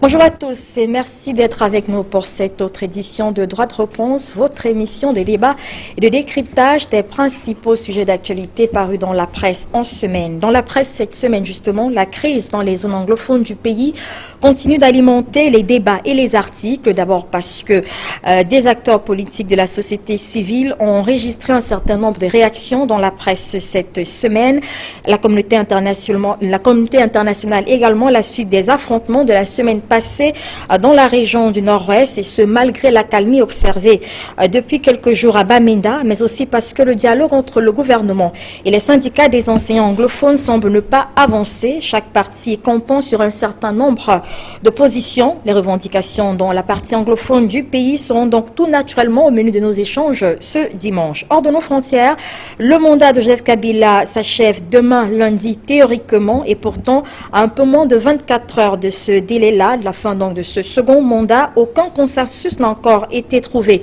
Bonjour à tous et merci d'être avec nous pour cette autre édition de Droit de Réponse, votre émission de débat et de décryptage des principaux sujets d'actualité parus dans la presse en semaine. Dans la presse cette semaine justement, la crise dans les zones anglophones du pays continue d'alimenter les débats et les articles. D'abord parce que des acteurs politiques de la société civile ont enregistré un certain nombre de réactions dans la presse cette semaine. La communauté internationale également, la suite des affrontements de la semaine passé dans la région du Nord-Ouest, et ce malgré l'accalmie observée depuis quelques jours à Bamenda, mais aussi parce que le dialogue entre le gouvernement et les syndicats des enseignants anglophones semble ne pas avancer. Chaque parti est campant sur un certain nombre de positions. Les revendications dans la partie anglophone du pays seront donc tout naturellement au menu de nos échanges ce dimanche. Hors de nos frontières, le mandat de Joseph Kabila s'achève demain lundi théoriquement, et pourtant à un peu moins de 24 heures de ce délai-là, de la fin donc de ce second mandat, aucun consensus n'a encore été trouvé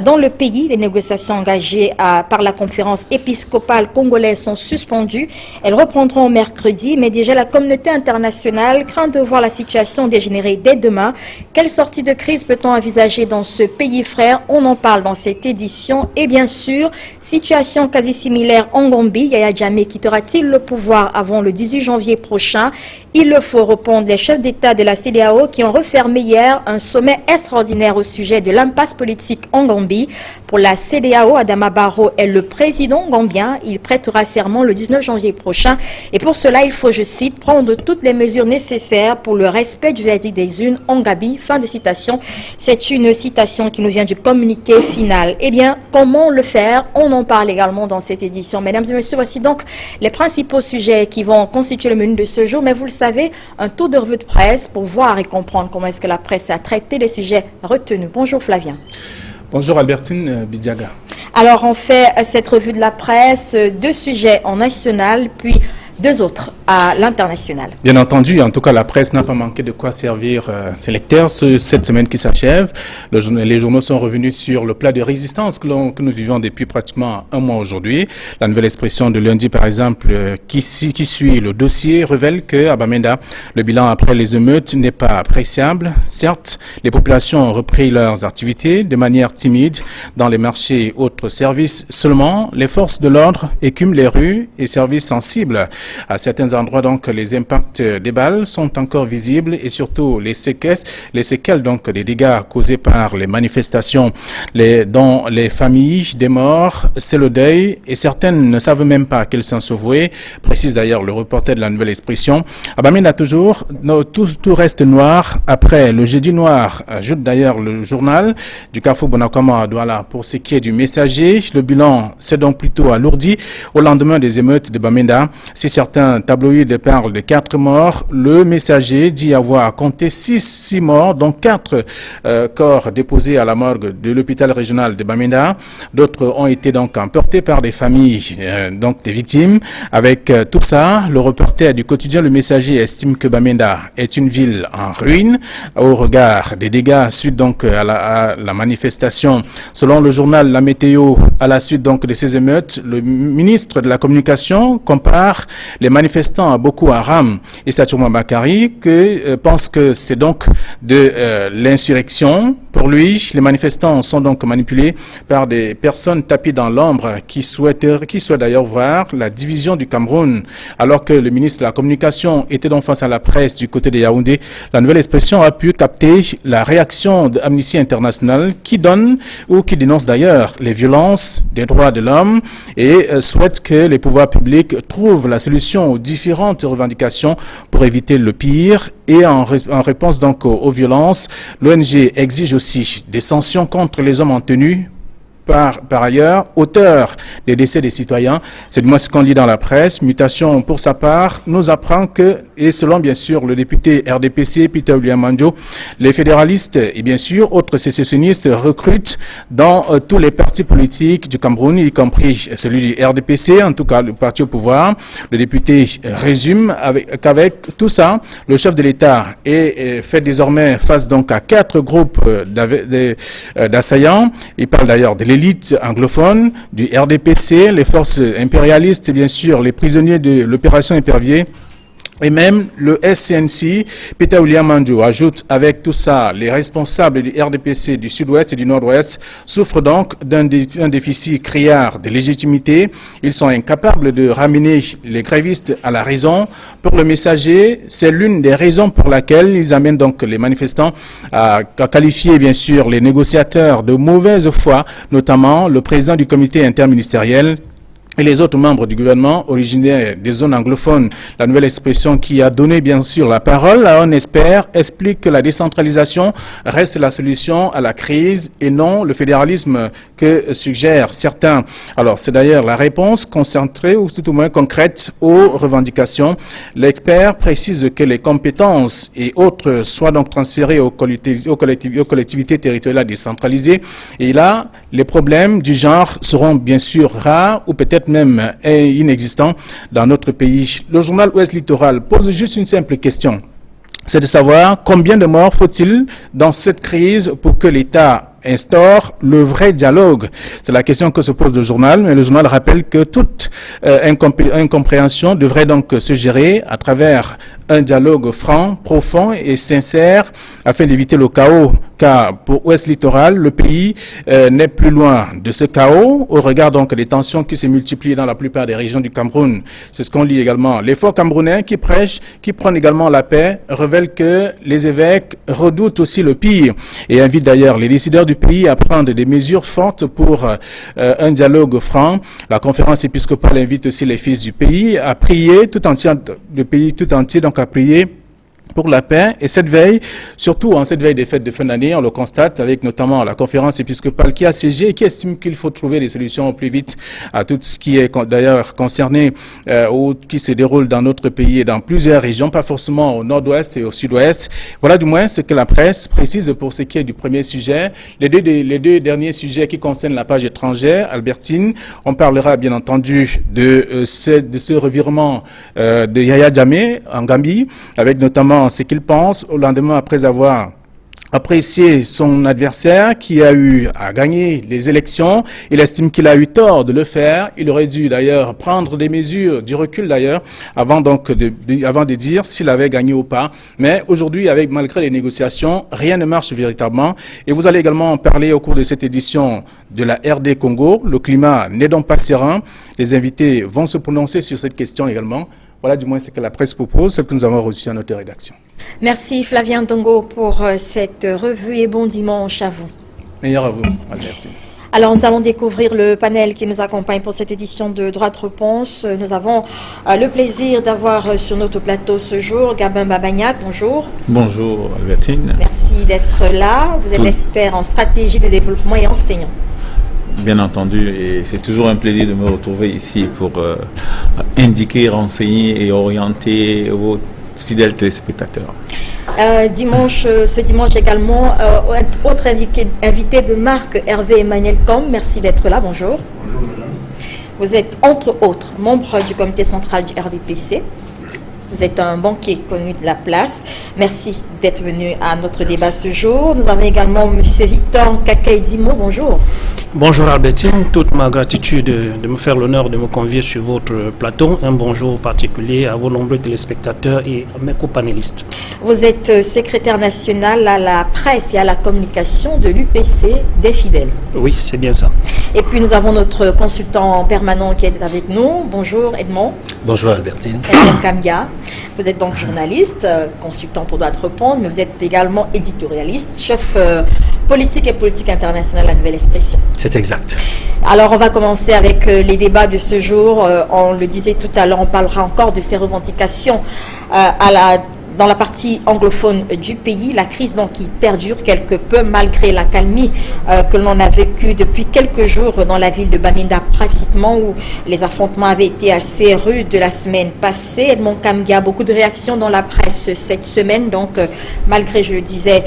dans le pays. Les négociations engagées par la conférence épiscopale congolaise sont suspendues. Elles reprendront mercredi, mais déjà la communauté internationale craint de voir la situation dégénérer dès demain. Quelle sortie de crise peut-on envisager dans ce pays frère? On en parle dans cette édition. Et bien sûr, situation quasi similaire en Gambie. Yaya Jammeh quittera-t-il le pouvoir avant le 18 janvier prochain? Il le faut répondre les chefs d'État de la CEDEAO qui ont refermé hier un sommet extraordinaire au sujet de l'impasse politique en Gambie. Pour la CEDEAO, Adama Barrow est le président gambien. Il prêtera serment le 19 janvier prochain. Et pour cela, il faut, je cite, prendre toutes les mesures nécessaires pour le respect du verdict des urnes en Gambie. Fin de citation. C'est une citation qui nous vient du communiqué final. Eh bien, comment le faire? On en parle également dans cette édition. Mesdames et messieurs, voici donc les principaux sujets qui vont constituer le menu de ce jour. Mais vous le savez, un tour de revue de presse pour voir et comprendre comment est-ce que la presse a traité les sujets retenus. Bonjour Flavien. Bonjour Albertine Bidiaga. Alors on fait cette revue de la presse, deux sujets en national, puis deux autres à l'international. Bien entendu, en tout cas, la presse n'a pas manqué de quoi servir ses lecteurs cette semaine qui s'achève. Les journaux sont revenus sur le plat de résistance que nous vivons depuis pratiquement un mois aujourd'hui. La nouvelle expression de lundi, par exemple, qui suit le dossier, révèle qu'à Bamenda, le bilan après les émeutes n'est pas appréciable. Certes, les populations ont repris leurs activités de manière timide dans les marchés et autres services. Seulement, les forces de l'ordre écument les rues et services sensibles. À certains endroits, donc, les impacts des balles sont encore visibles, et surtout les séquelles donc des dégâts causés par les manifestations, dont les familles des morts, c'est le deuil, et certaines ne savent même pas qu'elles sont sauvées, précise d'ailleurs le reporter de la nouvelle expression. À Bamenda toujours, tout reste noir après le jeudi noir, ajoute d'ailleurs le journal du Carrefour Bonakama à Douala. Pour ce qui est du messager, le bilan s'est donc plutôt alourdi au lendemain des émeutes de Bamenda. Si certains tabloïds parlent de 4 morts, le messager dit avoir compté 6 morts, dont 4 corps déposés à la morgue de l'hôpital régional de Bamenda. D'autres ont été donc emportés par des familles donc des victimes. Avec tout ça, le reporter du quotidien Le Messager estime que Bamenda est une ville en ruine au regard des dégâts suite donc à la manifestation. Selon le journal La Météo, à la suite donc de ces émeutes, le ministre de la Communication compare les manifestants beaucoup à Ram et Saturma Bakari, pense que c'est donc de l'insurrection. Pour lui, les manifestants sont donc manipulés par des personnes tapis dans l'ombre qui souhaitent d'ailleurs voir la division du Cameroun. Alors que le ministre de la Communication était donc face à la presse du côté de Yaoundé, la nouvelle expression a pu capter la réaction d'Amnesty International qui dénonce d'ailleurs les violences des droits de l'homme et souhaite que les pouvoirs publics trouvent la solution aux différentes revendications pour éviter le pire. Et en réponse donc aux violences, l'ONG exige aussi des sanctions contre les hommes en tenue. Par ailleurs, auteur des décès des citoyens, c'est du moins ce qu'on lit dans la presse. Mutation, pour sa part, nous apprend que, et selon bien sûr le député RDPC Peter William Manjo, les fédéralistes et bien sûr autres sécessionnistes recrutent dans tous les partis politiques du Cameroun, y compris celui du RDPC, en tout cas le parti au pouvoir. Le député résume qu'avec tout ça, le chef de l'État est fait désormais face donc à 4 groupes d'assaillants. Il parle d'ailleurs de l'élite anglophone, du RDPC, les forces impérialistes, bien sûr, les prisonniers de l'opération Épervier, Et même le SCNC, Peter William Mandou, ajoute avec tout ça, les responsables du RDPC du Sud-Ouest et du Nord-Ouest souffrent donc d'un déficit criard de légitimité. Ils sont incapables de ramener les grévistes à la raison. Pour le Messager, c'est l'une des raisons pour laquelle ils amènent donc les manifestants à qualifier bien sûr les négociateurs de mauvaise foi, notamment le président du comité interministériel et les autres membres du gouvernement originaires des zones anglophones. La nouvelle expression qui a donné bien sûr la parole à un expert explique que la décentralisation reste la solution à la crise et non le fédéralisme que suggèrent certains. Alors c'est d'ailleurs la réponse concentrée ou tout au moins concrète aux revendications. L'expert précise que les compétences et autres soient donc transférées aux collectivités territoriales décentralisées et là les problèmes du genre seront bien sûr rares ou peut-être même inexistant dans notre pays. Le journal Ouest Littoral pose juste une simple question. C'est de savoir combien de morts faut-il dans cette crise pour que l'État instaure le vrai dialogue. C'est la question que se pose le journal, mais le journal rappelle que toute incompréhension devrait donc se gérer à travers un dialogue franc, profond et sincère afin d'éviter le chaos. Car pour Ouest Littoral, le pays n'est plus loin de ce chaos au regard donc des tensions qui se multiplient dans la plupart des régions du Cameroun. C'est ce qu'on lit également. Les forts camerounais qui prêchent, qui prennent également la paix, révèlent que les évêques redoutent aussi le pire et invitent d'ailleurs les décideurs du pays à prendre des mesures fortes pour un dialogue franc. La conférence épiscopale invite aussi les fils du pays à prier le pays tout entier donc à prier pour la paix. Et cette veille, surtout en cette veille des fêtes de fin d'année, on le constate avec notamment la conférence épiscopale qui a siégé et qui estime qu'il faut trouver des solutions au plus vite à tout ce qui est d'ailleurs concerné ou qui se déroule dans notre pays et dans plusieurs régions, pas forcément au nord-ouest et au sud-ouest. Voilà du moins ce que la presse précise pour ce qui est du premier sujet. Les deux derniers sujets qui concernent la page étrangère, Albertine, on parlera bien entendu de ce revirement de Yaya Jammeh en Gambie, avec notamment ce qu'il pense au lendemain après avoir apprécié son adversaire qui a eu à gagner les élections. Il estime qu'il a eu tort de le faire. Il aurait dû d'ailleurs prendre des mesures, du recul d'ailleurs, avant de dire s'il avait gagné ou pas. Mais aujourd'hui, malgré les négociations, rien ne marche véritablement. Et vous allez également en parler au cours de cette édition de la RD Congo. Le climat n'est donc pas serein. Les invités vont se prononcer sur cette question également. Voilà du moins ce que la presse propose, ce que nous avons reçu à notre rédaction. Merci Flavien Ndongo pour cette revue et bon dimanche à vous. Meilleur à vous, Albertine. Alors nous allons découvrir le panel qui nous accompagne pour cette édition de Droite Réponse. Nous avons le plaisir d'avoir sur notre plateau ce jour Gabin Babagnac. Bonjour. Bonjour Albertine. Merci d'être là. Vous êtes expert en stratégie de développement et enseignant. Bien entendu, et c'est toujours un plaisir de me retrouver ici pour indiquer, renseigner et orienter vos fidèles téléspectateurs. Ce dimanche également, autre invité de marque, Hervé Emmanuel Com. Merci d'être là, bonjour. Bonjour madame. Vous êtes entre autres membre du comité central du RDPC. Vous êtes un banquier connu de la place. Merci d'être venu à notre débat ce jour. Nous avons également M. Victor Kakaïdimo. Bonjour. Bonjour Albertine, toute ma gratitude de me faire l'honneur de me convier sur votre plateau. Un bonjour particulier à vos nombreux téléspectateurs et à mes copanélistes. Vous êtes secrétaire national à la presse et à la communication de l'UPC des fidèles. Oui, c'est bien ça. Et puis nous avons notre consultant permanent qui est avec nous. Bonjour Edmond. Bonjour Albertine. Edmond Kamga. Vous êtes donc journaliste, consultant pour Droite Réponse, mais vous êtes également éditorialiste, chef politique et politique internationale à Nouvelle Expression. C'est exact. Alors on va commencer avec les débats de ce jour. On le disait tout à l'heure, on parlera encore de ces revendications dans la partie anglophone du pays, la crise donc qui perdure quelque peu malgré la calmie que l'on a vécue depuis quelques jours dans la ville de Bamenda pratiquement, où les affrontements avaient été assez rudes la semaine passée. Edmond Kamga, beaucoup de réactions dans la presse cette semaine, donc malgré, je le disais,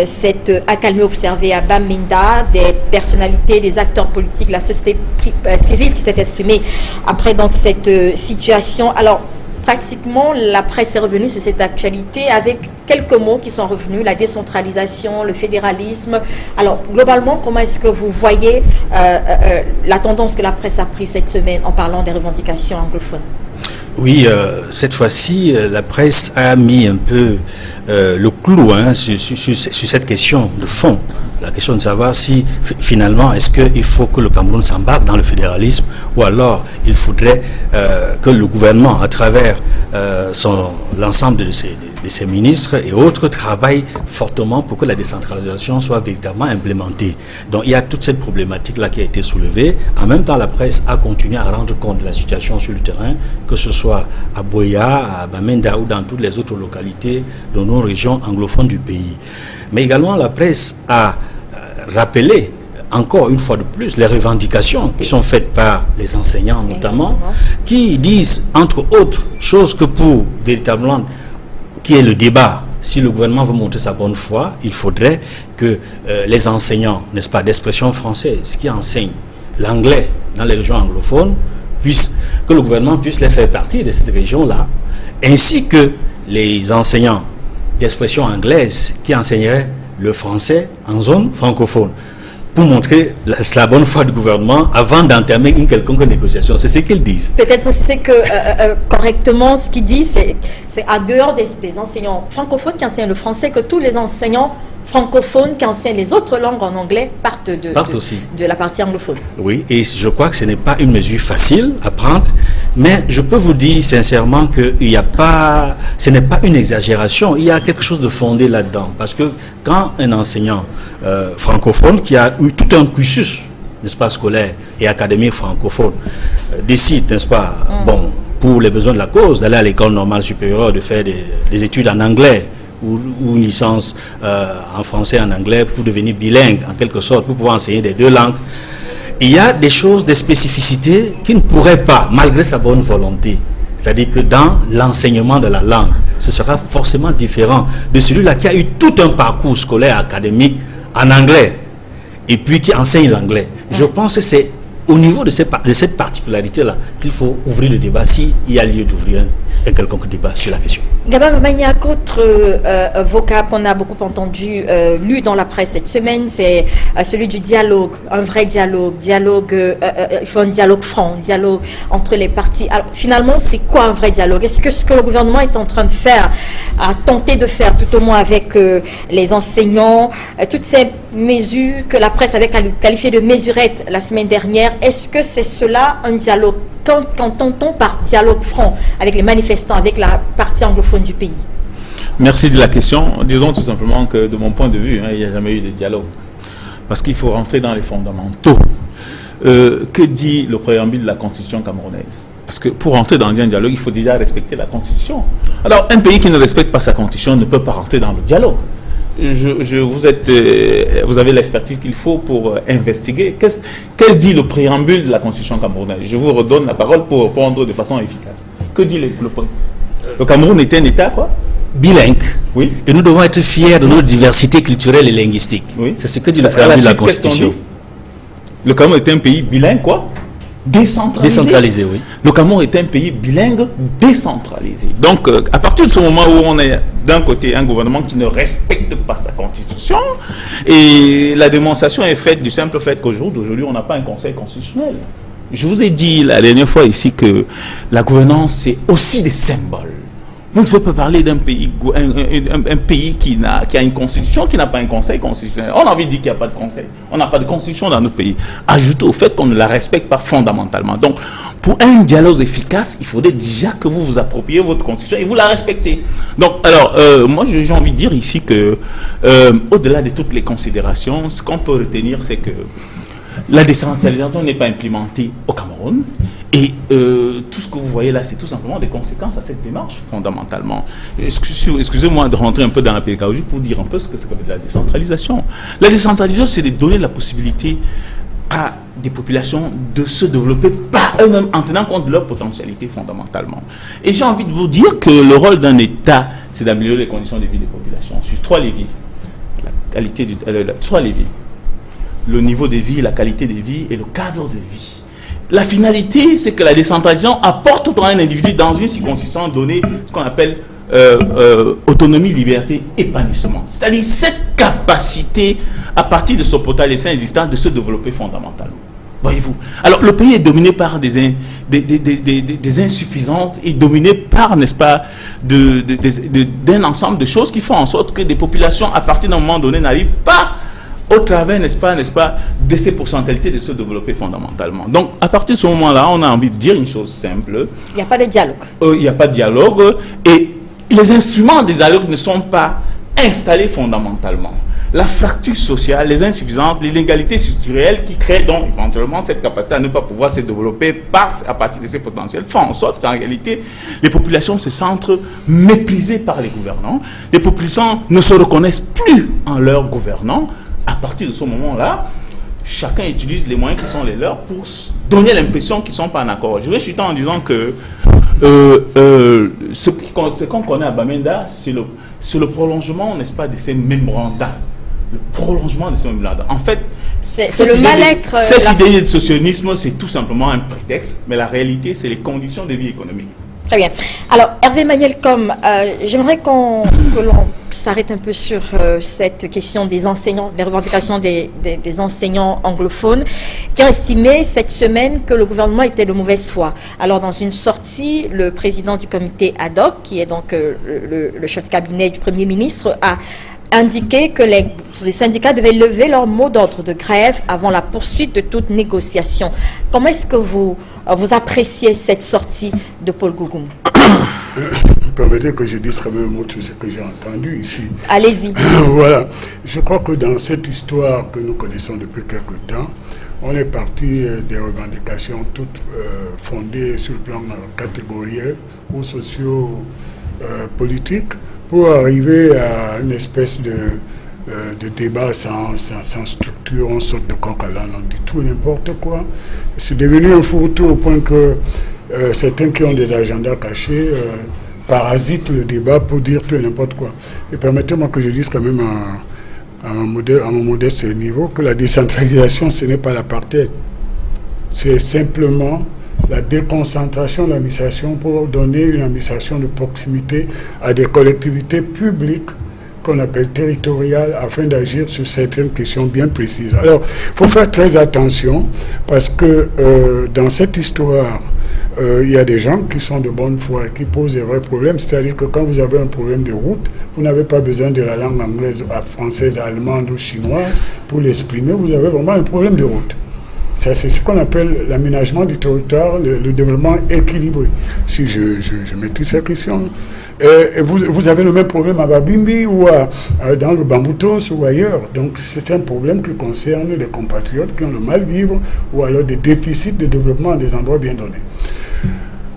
cette accalmie observée à Bamenda, des personnalités, des acteurs politiques, la société civile qui s'est exprimée après donc cette situation. Alors, pratiquement, la presse est revenue sur cette actualité avec quelques mots qui sont revenus, la décentralisation, le fédéralisme. Alors, globalement, comment est-ce que vous voyez la tendance que la presse a prise cette semaine en parlant des revendications anglophones? Oui, cette fois-ci, la presse a mis un peu le clou sur cette question de fond. La question de savoir si finalement, est-ce qu'il faut que le Cameroun s'embarque dans le fédéralisme ou alors il faudrait que le gouvernement, à travers l'ensemble de ses ministres et autres, travaille fortement pour que la décentralisation soit véritablement implémentée. Donc il y a toute cette problématique-là qui a été soulevée. En même temps, la presse a continué à rendre compte de la situation sur le terrain, que ce soit à Boya, à Bamenda ou dans toutes les autres localités de nos régions anglophones du pays. Mais également, la presse a rappelé encore une fois de plus les revendications qui sont faites par les enseignants notamment, qui disent entre autres choses que pour véritablement qui est le débat, si le gouvernement veut montrer sa bonne foi, il faudrait que les enseignants, n'est-ce pas, d'expression française qui enseignent l'anglais dans les régions anglophones, que le gouvernement puisse les faire partie de cette région-là, ainsi que les enseignants d'expression anglaise qui enseigneraient le français en zone francophone, pour montrer la bonne foi du gouvernement avant d'entamer une quelconque négociation. C'est ce qu'ils disent. Peut-être préciser que correctement, ce qu'ils disent, c'est en dehors des enseignants francophones qui enseignent le français, que tous les enseignants francophones qui enseignent les autres langues en anglais partent de la partie anglophone. Oui, et je crois que ce n'est pas une mesure facile à prendre, mais je peux vous dire sincèrement que ce n'est pas une exagération, il y a quelque chose de fondé là-dedans. Parce que quand un enseignant francophone qui a eu tout un cursus, n'est-ce pas, scolaire et académique francophone, décide, n'est-ce pas, bon, pour les besoins de la cause, d'aller à l'école normale supérieure, de faire des études en anglais, ou une licence en français et en anglais pour devenir bilingue en quelque sorte, pour pouvoir enseigner des deux langues. Il y a des choses, des spécificités qui ne pourraient pas, malgré sa bonne volonté. C'est-à-dire que dans l'enseignement de la langue, ce sera forcément différent de celui-là qui a eu tout un parcours scolaire académique en anglais et puis qui enseigne l'anglais. Je pense que c'est au niveau de cette particularité-là qu'il faut ouvrir le débat, s'il y a lieu d'ouvrir un quelconque débat sur la question. Gabin, il y a d'autres vocab qu'on a beaucoup entendu, lu dans la presse cette semaine, c'est celui du dialogue, un vrai dialogue, il faut un dialogue franc, dialogue entre les parties. Alors finalement, c'est quoi un vrai dialogue? Est-ce que ce que le gouvernement est en train de faire, a tenté de faire tout au moins avec les enseignants, toutes ces mesures que la presse avait qualifiées de mesurettes la semaine dernière, est-ce que c'est cela un dialogue? Qu'entend-on par dialogue franc avec les manifestants, avec la partie anglophone du pays? Merci de la question. Disons tout simplement que de mon point de vue, il n'y a jamais eu de dialogue. Parce qu'il faut rentrer dans les fondamentaux. Que dit le préambule de la Constitution camerounaise? Parce que pour rentrer dans un dialogue, il faut déjà respecter la Constitution. Alors, un pays qui ne respecte pas sa Constitution ne peut pas rentrer dans le dialogue. Vous avez l'expertise qu'il faut pour investiguer. Qu'est-ce dit le préambule de la Constitution camerounaise? Je vous redonne la parole pour répondre de façon efficace. Que dit le Cameroun est un État quoi? Bilingue. Oui. Et nous devons être fiers de notre diversité culturelle et linguistique. Oui. C'est ce que dit le préambule de la Constitution. Le Cameroun est un pays bilingue quoi? Décentralisé, oui. Le Cameroun est un pays bilingue décentralisé. Donc, à partir de ce moment où on est d'un côté un gouvernement qui ne respecte pas sa constitution, et la démonstration est faite du simple fait qu'aujourd'hui, on n'a pas un conseil constitutionnel. Je vous ai dit la dernière fois ici que la gouvernance, c'est aussi des symboles. Vous ne pouvez pas parler d'un pays, un pays qui a une constitution, qui n'a pas un conseil constitutionnel. On a envie de dire qu'il n'y a pas de conseil. On n'a pas de constitution dans notre pays. Ajoutez au fait qu'on ne la respecte pas fondamentalement. Donc, pour un dialogue efficace, il faudrait déjà que vous vous appropriez votre constitution et vous la respectez. Donc, alors, moi, j'ai envie de dire ici que, au-delà de toutes les considérations, ce qu'on peut retenir, c'est que la décentralisation n'est pas implémentée au Cameroun. Et tout ce que vous voyez là, c'est tout simplement des conséquences à cette démarche, fondamentalement. Excusez-moi de rentrer un peu dans la pédagogie pour dire un peu ce que c'est que la décentralisation. La décentralisation, c'est de donner la possibilité à des populations de se développer par eux-mêmes en tenant compte de leur potentialité, fondamentalement. Et j'ai envie de vous dire que le rôle d'un État, c'est d'améliorer les conditions de vie des populations sur trois leviers. La qualité trois leviers. Le niveau de vie, la qualité de vie et le cadre de vie. La finalité, c'est que la décentralisation apporte à un individu dans une circonscription donnée ce qu'on appelle autonomie, liberté, épanouissement. C'est-à-dire cette capacité, à partir de son potentiel existant, de se développer fondamentalement. Voyez-vous. Alors, le pays est dominé par des insuffisances et dominé par, n'est-ce pas, d'un ensemble de choses qui font en sorte que des populations, à partir d'un moment donné, n'arrivent pas au travers, n'est-ce pas, de ces pourcentalités de se développer fondamentalement. Donc, à partir de ce moment-là, on a envie de dire une chose simple. Il n'y a pas de dialogue. Il n'y a pas de dialogue et les instruments des dialogues ne sont pas installés fondamentalement. La fracture sociale, les insuffisances, l'inégalité structurelle qui créent donc éventuellement cette capacité à ne pas pouvoir se développer à partir de ces potentiels font en sorte qu'en réalité, les populations se sentent méprisées par les gouvernants. Les populations ne se reconnaissent plus en leurs gouvernants. À partir de ce moment-là, chacun utilise les moyens qui sont les leurs pour donner l'impression qu'ils ne sont pas en accord. Je vais chuter en disant que ce qu'on connaît à Bamenda, c'est le prolongement, n'est-ce pas, de ces mémorandums. Le prolongement de ces mémorandums. En fait, c'est le mal-être. Cette idée de socialisme, c'est tout simplement un prétexte, mais la réalité, c'est les conditions de vie économique. Très bien. Alors, Hervé Manuel, j'aimerais que l'on s'arrête un peu sur cette question des enseignants, des revendications des enseignants anglophones, qui ont estimé cette semaine que le gouvernement était de mauvaise foi. Alors, dans une sortie, le président du comité ad hoc, qui est donc le chef de cabinet du Premier ministre, a indiqué que les syndicats devaient lever leur mot d'ordre de grève avant la poursuite de toute négociation. Comment est-ce que vous appréciez cette sortie de Paul Gougoum? Permettez que je dise quand même un mot sur ce que j'ai entendu ici. Allez-y. Voilà. Je crois que dans cette histoire que nous connaissons depuis quelque temps, on est parti des revendications toutes fondées sur le plan catégoriel ou socio-politique, pour arriver à une espèce de débat sans structure. On saute de coq à l'âne, on dit tout et n'importe quoi. C'est devenu un fourre-tout au point que certains qui ont des agendas cachés parasitent le débat pour dire tout et n'importe quoi. Et permettez-moi que je dise quand même à mon modeste niveau que la décentralisation, ce n'est pas l'apartheid. C'est simplement la déconcentration de l'administration pour donner une administration de proximité à des collectivités publiques qu'on appelle territoriales afin d'agir sur certaines questions bien précises. Alors, il faut faire très attention parce que dans cette histoire, il y a des gens qui sont de bonne foi et qui posent des vrais problèmes. C'est-à-dire que quand vous avez un problème de route, vous n'avez pas besoin de la langue anglaise, française, allemande ou chinoise pour l'exprimer. Vous avez vraiment un problème de route. Ça, c'est ce qu'on appelle l'aménagement du territoire, le développement équilibré. Si je maîtrise cette question. Et vous avez le même problème à Babimbi ou dans le Bamboutos ou ailleurs. Donc c'est un problème qui concerne les compatriotes qui ont le mal-vivre ou alors des déficits de développement à des endroits bien donnés.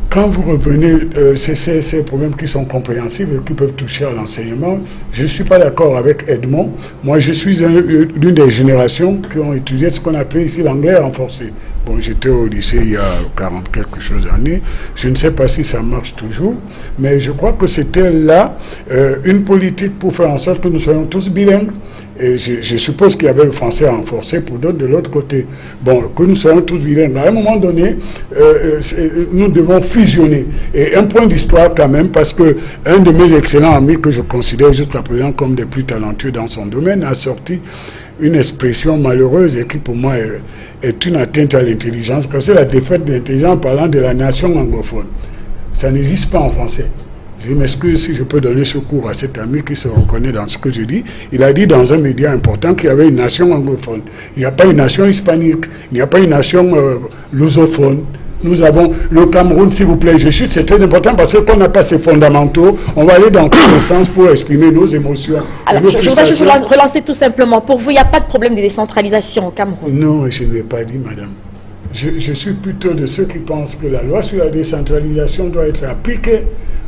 Quand vous revenez, ces problèmes qui sont compréhensibles et qui peuvent toucher à l'enseignement, je ne suis pas d'accord avec Edmond. Moi, je suis l'une des générations qui ont étudié ce qu'on appelle ici l'anglais renforcé. Bon, j'étais au lycée il y a 40 quelque chose d'années. Je ne sais pas si ça marche toujours, mais je crois que c'était là une politique pour faire en sorte que nous soyons tous bilingues. Et je suppose qu'il y avait le français renforcé pour d'autres de l'autre côté. Bon, que nous soyons tous bilingues. À un moment donné, nous devons fusionner. Et un point d'histoire quand même, parce que un de mes excellents amis que je considère jusqu'à présent comme des plus talentueux dans son domaine a sorti une expression malheureuse et qui pour moi est une atteinte à l'intelligence, parce que c'est la défaite de l'intelligence en parlant de la nation anglophone. Ça n'existe pas en français. Je m'excuse si je peux donner ce cours à cet ami qui se reconnaît dans ce que je dis. Il a dit dans un média important qu'il y avait une nation anglophone. Il n'y a pas une nation hispanique, il n'y a pas une nation lusophone. Nous avons le Cameroun, s'il vous plaît, je chute, c'est très important parce que quand on n'a pas ces fondamentaux, on va aller dans tous les sens pour exprimer nos émotions. Alors, je voudrais juste relancer tout simplement. Pour vous, il n'y a pas de problème de décentralisation au Cameroun? Non, je ne l'ai pas dit, madame. Je suis plutôt de ceux qui pensent que la loi sur la décentralisation doit être appliquée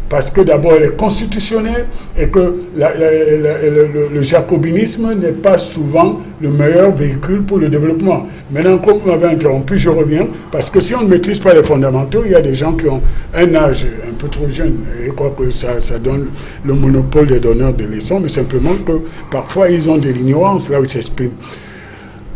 parce que d'abord elle est constitutionnelle et que le jacobinisme n'est pas souvent le meilleur véhicule pour le développement. Maintenant, comme vous m'avez interrompu, je reviens, parce que si on ne maîtrise pas les fondamentaux, il y a des gens qui ont un âge un peu trop jeune, et quoi que ça donne le monopole des donneurs de leçons, mais simplement que parfois ils ont de l'ignorance là où ils s'expriment.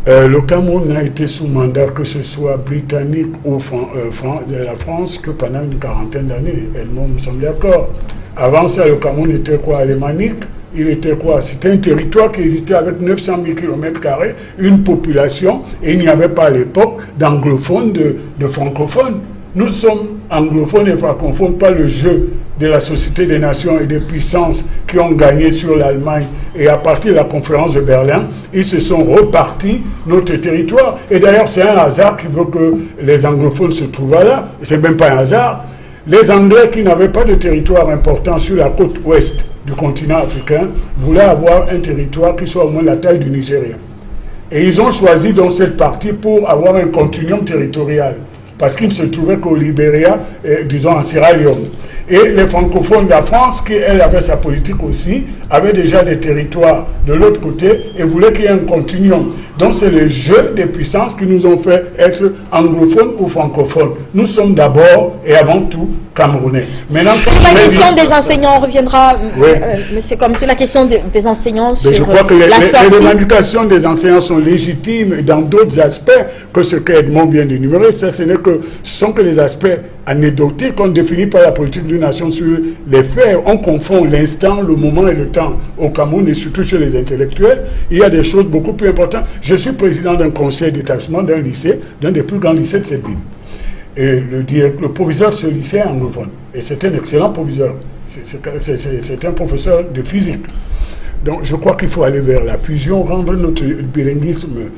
Le Cameroun n'a été sous mandat que ce soit britannique ou de la France que pendant une quarantaine d'années. Nous sommes d'accord. Avant ça, le Cameroun était quoi? Alémanique, il était quoi? C'était un territoire qui existait avec 900 000 km², une population, et il n'y avait pas à l'époque d'anglophones, de francophones. Nous sommes anglophones et francophones, pas le jeu de la Société des Nations et des puissances qui ont gagné sur l'Allemagne. Et à partir de la conférence de Berlin, ils se sont repartis notre territoire. Et d'ailleurs, c'est un hasard qui veut que les anglophones se trouvent là. C'est même pas un hasard. Les Anglais qui n'avaient pas de territoire important sur la côte ouest du continent africain voulaient avoir un territoire qui soit au moins la taille du Nigeria. Et ils ont choisi donc cette partie pour avoir un continuum territorial. Parce qu'il ne se trouvait qu'au Libéria, disons en Sierra Leone. Et les francophones de la France, qui elle avait sa politique aussi, avaient déjà des territoires de l'autre côté et voulaient qu'il y ait un continuum. Donc c'est le jeu des puissances qui nous ont fait être anglophones ou francophones. Nous sommes d'abord et avant tout camerounais. Maintenant, sur la question des enseignants, on reviendra, monsieur, comme sur la question des enseignants, sur je crois que les sortie. revendications des enseignants sont légitimes dans d'autres aspects que ce qu'Edmond vient d'énumérer. Ça, ce sont que les aspects anecdotiques qu'on définit par la politique d'une nation sur les faits. On confond l'instant, le moment et le temps au Cameroun et surtout chez les intellectuels. Il y a des choses beaucoup plus importantes. Je suis président d'un conseil d'établissement d'un lycée, d'un des plus grands lycées de cette ville. Et le proviseur de ce lycée est anglophone. Et c'est un excellent proviseur. C'est un professeur de physique. Donc je crois qu'il faut aller vers la fusion, rendre notre bilinguisme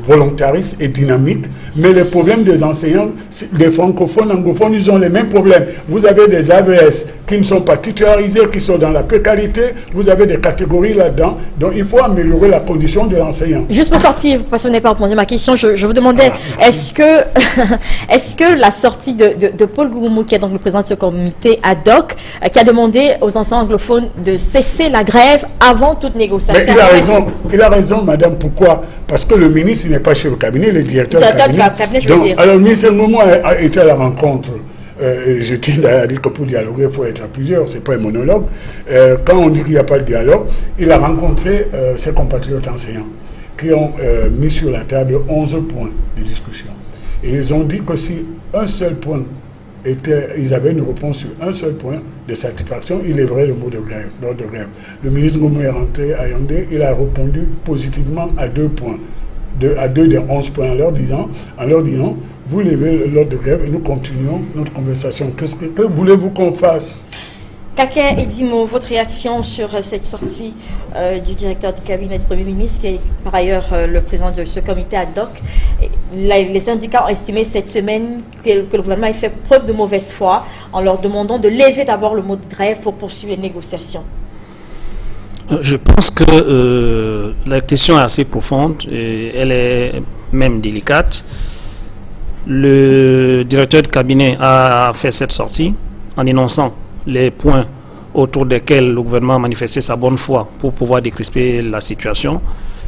volontariste et dynamique. Mais les problèmes des enseignants, les francophones, anglophones, ils ont les mêmes problèmes. Vous avez des AVS qui ne sont pas titularisés, qui sont dans la précarité. Vous avez des catégories là-dedans. Donc il faut améliorer la condition de l'enseignant. Juste pour sortir, parce que vous n'avez pas répondu à ma question, je vous demandais, est-ce que la sortie de Paul Gouroumou, qui est donc le président de ce comité ad hoc, qui a demandé aux enseignants anglophones de cesser la grève avant toute négociation? Mais il a raison, madame. Pourquoi? Parce que le ministre n'est pas chez le cabinet, le directeur du cabinet. Donc, alors le ministre Momo a été à la rencontre. Je tiens à dire que pour dialoguer, il faut être à plusieurs, ce n'est pas un monologue. Quand on dit qu'il n'y a pas de dialogue, il a rencontré ses compatriotes enseignants qui ont mis sur la table 11 points de discussion. Et ils ont dit que si un seul point ils avaient une réponse sur un seul point de satisfaction, il lèverait le mot de grève, l'ordre de grève. Le ministre Goumou est rentré à Yaoundé, il a répondu positivement à 2 points, à 2 des 11 points, en leur disant, vous levez l'ordre de grève et nous continuons notre conversation. Que voulez-vous qu'on fasse? Kaké Edimo, votre réaction sur cette sortie du directeur du cabinet du Premier ministre, qui est par ailleurs le président de ce comité ad hoc. Les syndicats ont estimé cette semaine que le gouvernement a fait preuve de mauvaise foi en leur demandant de lever d'abord le mot de grève pour poursuivre les négociations. Je pense que la question est assez profonde et elle est même délicate. Le directeur de cabinet a fait cette sortie en énonçant les points autour desquels le gouvernement a manifesté sa bonne foi pour pouvoir décrisper la situation.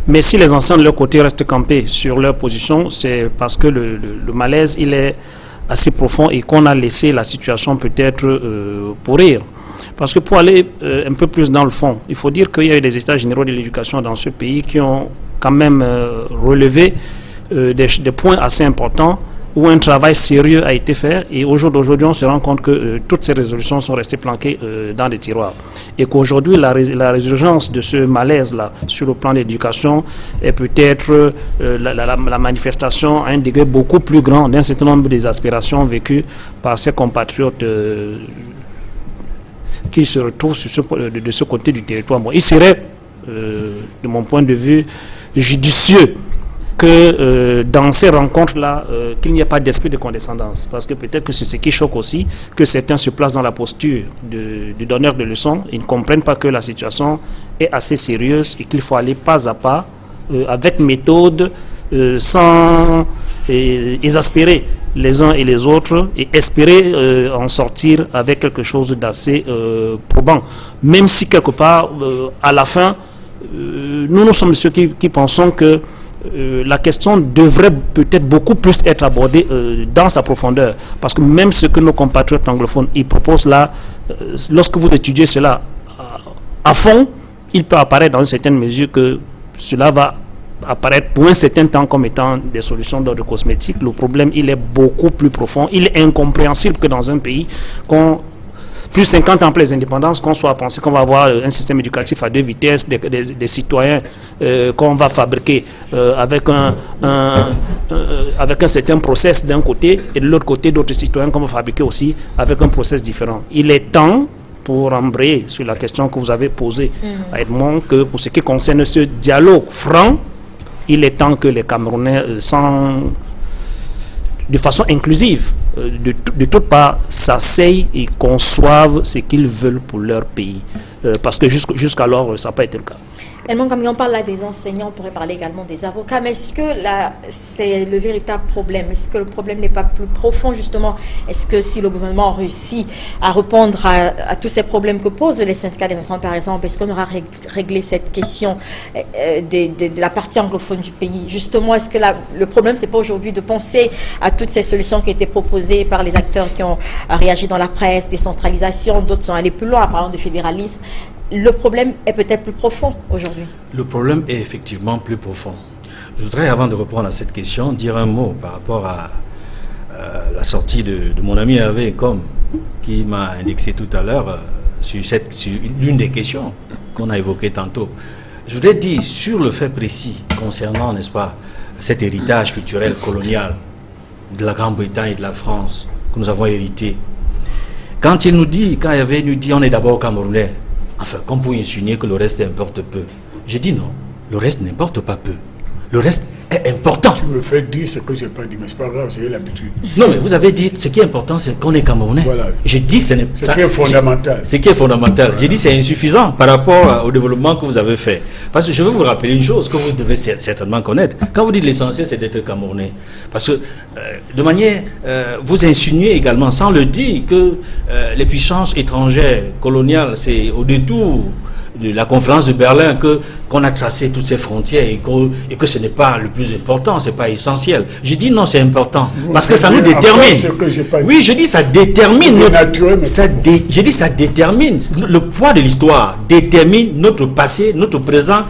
Mais si les anciens de leur côté restent campés sur leur position, c'est parce que le malaise il est assez profond et qu'on a laissé la situation peut-être pourrir. Parce que pour aller un peu plus dans le fond, il faut dire qu'il y a eu des états généraux de l'éducation dans ce pays qui ont quand même relevé des points assez importants où un travail sérieux a été fait et au jour d'aujourd'hui on se rend compte que toutes ces résolutions sont restées planquées dans des tiroirs et qu'aujourd'hui la résurgence de ce malaise-là sur le plan de l'éducation est peut-être la manifestation à un degré beaucoup plus grand d'un certain nombre des aspirations vécues par ces compatriotes qui se retrouvent de ce côté du territoire. Bon, il serait, de mon point de vue, judicieux que dans ces rencontres-là, qu'il n'y ait pas d'esprit de condescendance. Parce que peut-être que c'est ce qui choque aussi, que certains se placent dans la posture du donneur de leçons. Ils ne comprennent pas que la situation est assez sérieuse et qu'il faut aller pas à pas, avec méthode, sans exaspérer les uns et les autres et espérer en sortir avec quelque chose d'assez probant. Même si quelque part, à la fin, nous sommes ceux qui pensons que la question devrait peut-être beaucoup plus être abordée dans sa profondeur. Parce que même ce que nos compatriotes anglophones ils proposent là, lorsque vous étudiez cela à fond, il peut apparaître dans une certaine mesure que cela va apparaître pour un certain temps comme étant des solutions d'ordre cosmétique. Le problème, il est beaucoup plus profond. Il est incompréhensible que dans un pays qu'on plus 50 ans après les indépendances, qu'on soit à penser qu'on va avoir un système éducatif à 2 vitesses, des citoyens qu'on va fabriquer avec un certain process d'un côté, et de l'autre côté, d'autres citoyens qu'on va fabriquer aussi avec un process différent. Il est temps, pour embrayer sur la question que vous avez posée à Edmond, que pour ce qui concerne ce dialogue franc, il est temps que les Camerounais, de façon inclusive, de toutes parts, s'asseyent et conçoivent ce qu'ils veulent pour leur pays. Parce que jusqu'alors, ça n'a pas été le cas. Edmond, comme on parle là des enseignants, on pourrait parler également des avocats, mais est-ce que là, c'est le véritable problème? Est-ce que le problème n'est pas plus profond, justement? Est-ce que si le gouvernement réussit à répondre à tous ces problèmes que posent les syndicats des enseignants, par exemple, est-ce qu'on aura réglé cette question de la partie anglophone du pays? Justement, est-ce que le problème, c'est pas aujourd'hui de penser à toutes ces solutions qui étaient proposées par les acteurs qui ont réagi dans la presse, décentralisation, d'autres sont allés plus loin, par exemple, de fédéralisme. Le problème est peut-être plus profond aujourd'hui. Le problème est effectivement plus profond. Je voudrais, avant de répondre à cette question, dire un mot par rapport à la sortie de mon ami Hervé Com, qui m'a indexé tout à l'heure sur l'une des questions qu'on a évoquées tantôt. Je voudrais dire sur le fait précis concernant, n'est-ce pas, cet héritage culturel colonial de la Grande-Bretagne et de la France que nous avons hérité. Quand Hervé nous dit on est d'abord Camerounais, enfin, comme pour insinuer que le reste importe peu. J'ai dit non, le reste n'importe pas peu. Le reste est important. Tu me fais dire ce que je n'ai pas dit, mais ce n'est pas grave, j'ai l'habitude. Non, mais vous avez dit, ce qui est important, c'est qu'on est Camerounais. Voilà. J'ai dit, ce n'est pas... Ce qui est fondamental. Ce qui est fondamental. Voilà. J'ai dit, c'est insuffisant par rapport au développement que vous avez fait. Parce que je veux vous rappeler une chose que vous devez certainement connaître. Quand vous dites l'essentiel, c'est d'être Camerounais. Parce que, de manière... vous insinuez également, sans le dire, que les puissances étrangères, coloniales, c'est au détour de la conférence de Berlin qu'on a tracé toutes ces frontières et que ce n'est pas le plus important, c'est pas essentiel. Je dis non, c'est important parce que ça nous détermine. Oui, je dis ça détermine. Je dis ça détermine. Le poids de l'histoire détermine notre passé, notre présent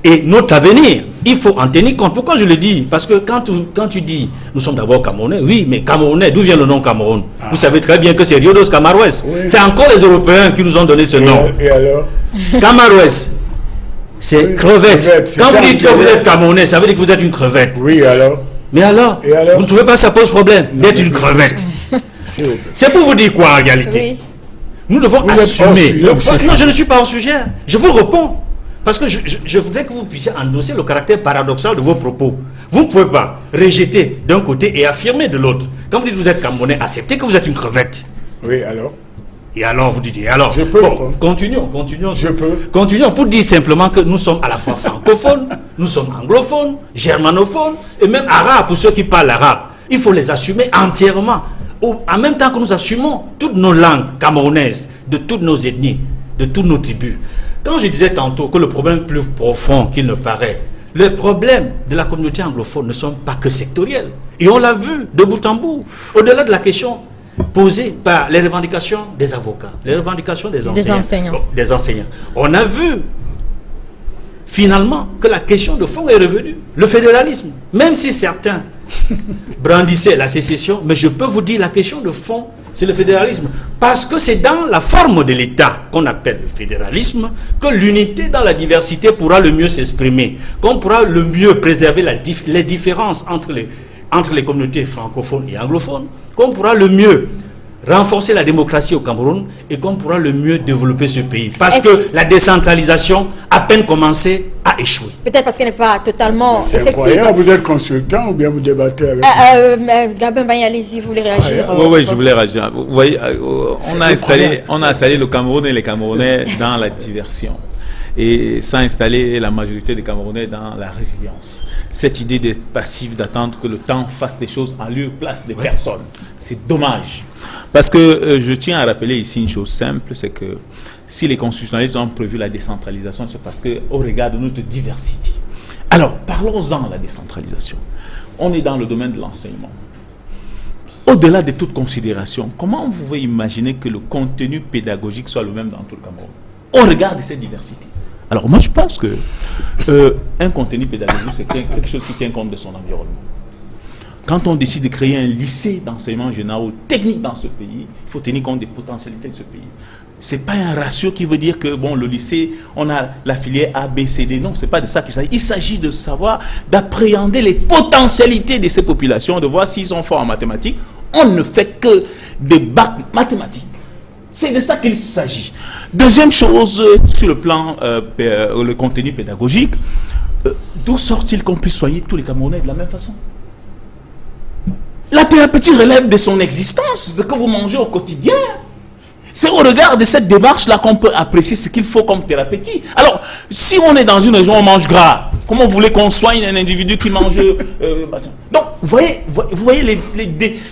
et notre avenir. Il faut en tenir compte. Pourquoi je le dis? Parce que quand tu dis, nous sommes d'abord Camerounais, oui, mais Camerounais, d'où vient le nom Cameroun? Vous savez très bien que c'est Rio dos Camaroès. Oui. C'est encore les Européens qui nous ont donné ce nom. Et alors? Camaroès, c'est crevette. Quand vous dites que vous êtes Camerounais, ça veut dire que vous êtes une crevette. Oui, alors? Mais alors, vous ne trouvez pas que ça pose problème d'être une crevette? C'est pour vous dire quoi en réalité? Oui. Nous devons assumer. Non, je ne suis pas au sujet. Je vous réponds. Parce que je voudrais que vous puissiez endosser le caractère paradoxal de vos propos. Vous ne pouvez pas rejeter d'un côté et affirmer de l'autre. Quand vous dites que vous êtes Camerounais, acceptez que vous êtes une crevette. Oui, alors? Et alors, vous dites, et alors? Je peux. Bon, continuons. Je peux. Continuons pour dire simplement que nous sommes à la fois francophones, nous sommes anglophones, germanophones, et même arabes pour ceux qui parlent arabe. Il faut les assumer entièrement. En même temps que nous assumons toutes nos langues camerounaises, de toutes nos ethnies, de toutes nos tribus. Quand je disais tantôt que le problème est plus profond qu'il ne paraît, les problèmes de la communauté anglophone ne sont pas que sectoriels. Et on l'a vu de bout en bout. Au-delà de la question posée par les revendications des avocats, les revendications des enseignants. On a vu finalement que la question de fond est revenue. Le fédéralisme, même si certains brandissaient la sécession, mais je peux vous dire la question de fond, c'est le fédéralisme. Parce que c'est dans la forme de l'État qu'on appelle le fédéralisme que l'unité dans la diversité pourra le mieux s'exprimer, qu'on pourra le mieux préserver les différences entre les communautés francophones et anglophones, qu'on pourra le mieux renforcer la démocratie au Cameroun et qu'on pourra le mieux développer ce pays. Parce que la décentralisation, à peine commencée, a échoué. Peut-être parce qu'elle n'est pas totalement effective. C'est incroyable, vous êtes consultant ou bien vous débattez avec... Gabin Bagné, allez-y, vous voulez réagir? Oui, je voulais réagir. Vous voyez, on a installé le Cameroun et les Camerounais dans la diversion. Et sans installer la majorité des Camerounais dans la résilience. Cette idée d'être passif, d'attendre que le temps fasse des choses en lieu et place des personnes, c'est dommage. Parce que je tiens à rappeler ici une chose simple, c'est que si les constitutionnalistes ont prévu la décentralisation, c'est parce qu'au regard de notre diversité. Alors, parlons-en de la décentralisation. On est dans le domaine de l'enseignement. Au-delà de toute considération, comment vous pouvez imaginer que le contenu pédagogique soit le même dans tout le Cameroun au regard de cette diversité? Alors moi je pense que un contenu pédagogique c'est quelque chose qui tient compte de son environnement. quand on décide de créer un lycée d'enseignement général technique dans ce pays, il faut tenir compte des potentialités de ce pays. Ce n'est pas un ratio qui veut dire que, bon, le lycée, on a la filière A, B, C, D. Non, ce n'est pas de ça qu'il s'agit. Il s'agit de savoir, d'appréhender les potentialités de ces populations, de voir s'ils sont forts en mathématiques. On ne fait que des bacs mathématiques. C'est de ça qu'il s'agit. Deuxième chose, sur le plan, le contenu pédagogique, d'où sort-il qu'on puisse soigner tous les Camerounais de la même façon? La thérapeutique relève de son existence, de ce que vous mangez au quotidien. C'est au regard de cette démarche-là qu'on peut apprécier ce qu'il faut comme thérapeutique. Alors, si on est dans une région où on mange gras, comment vous voulez qu'on soigne un individu qui mange... Donc, vous voyez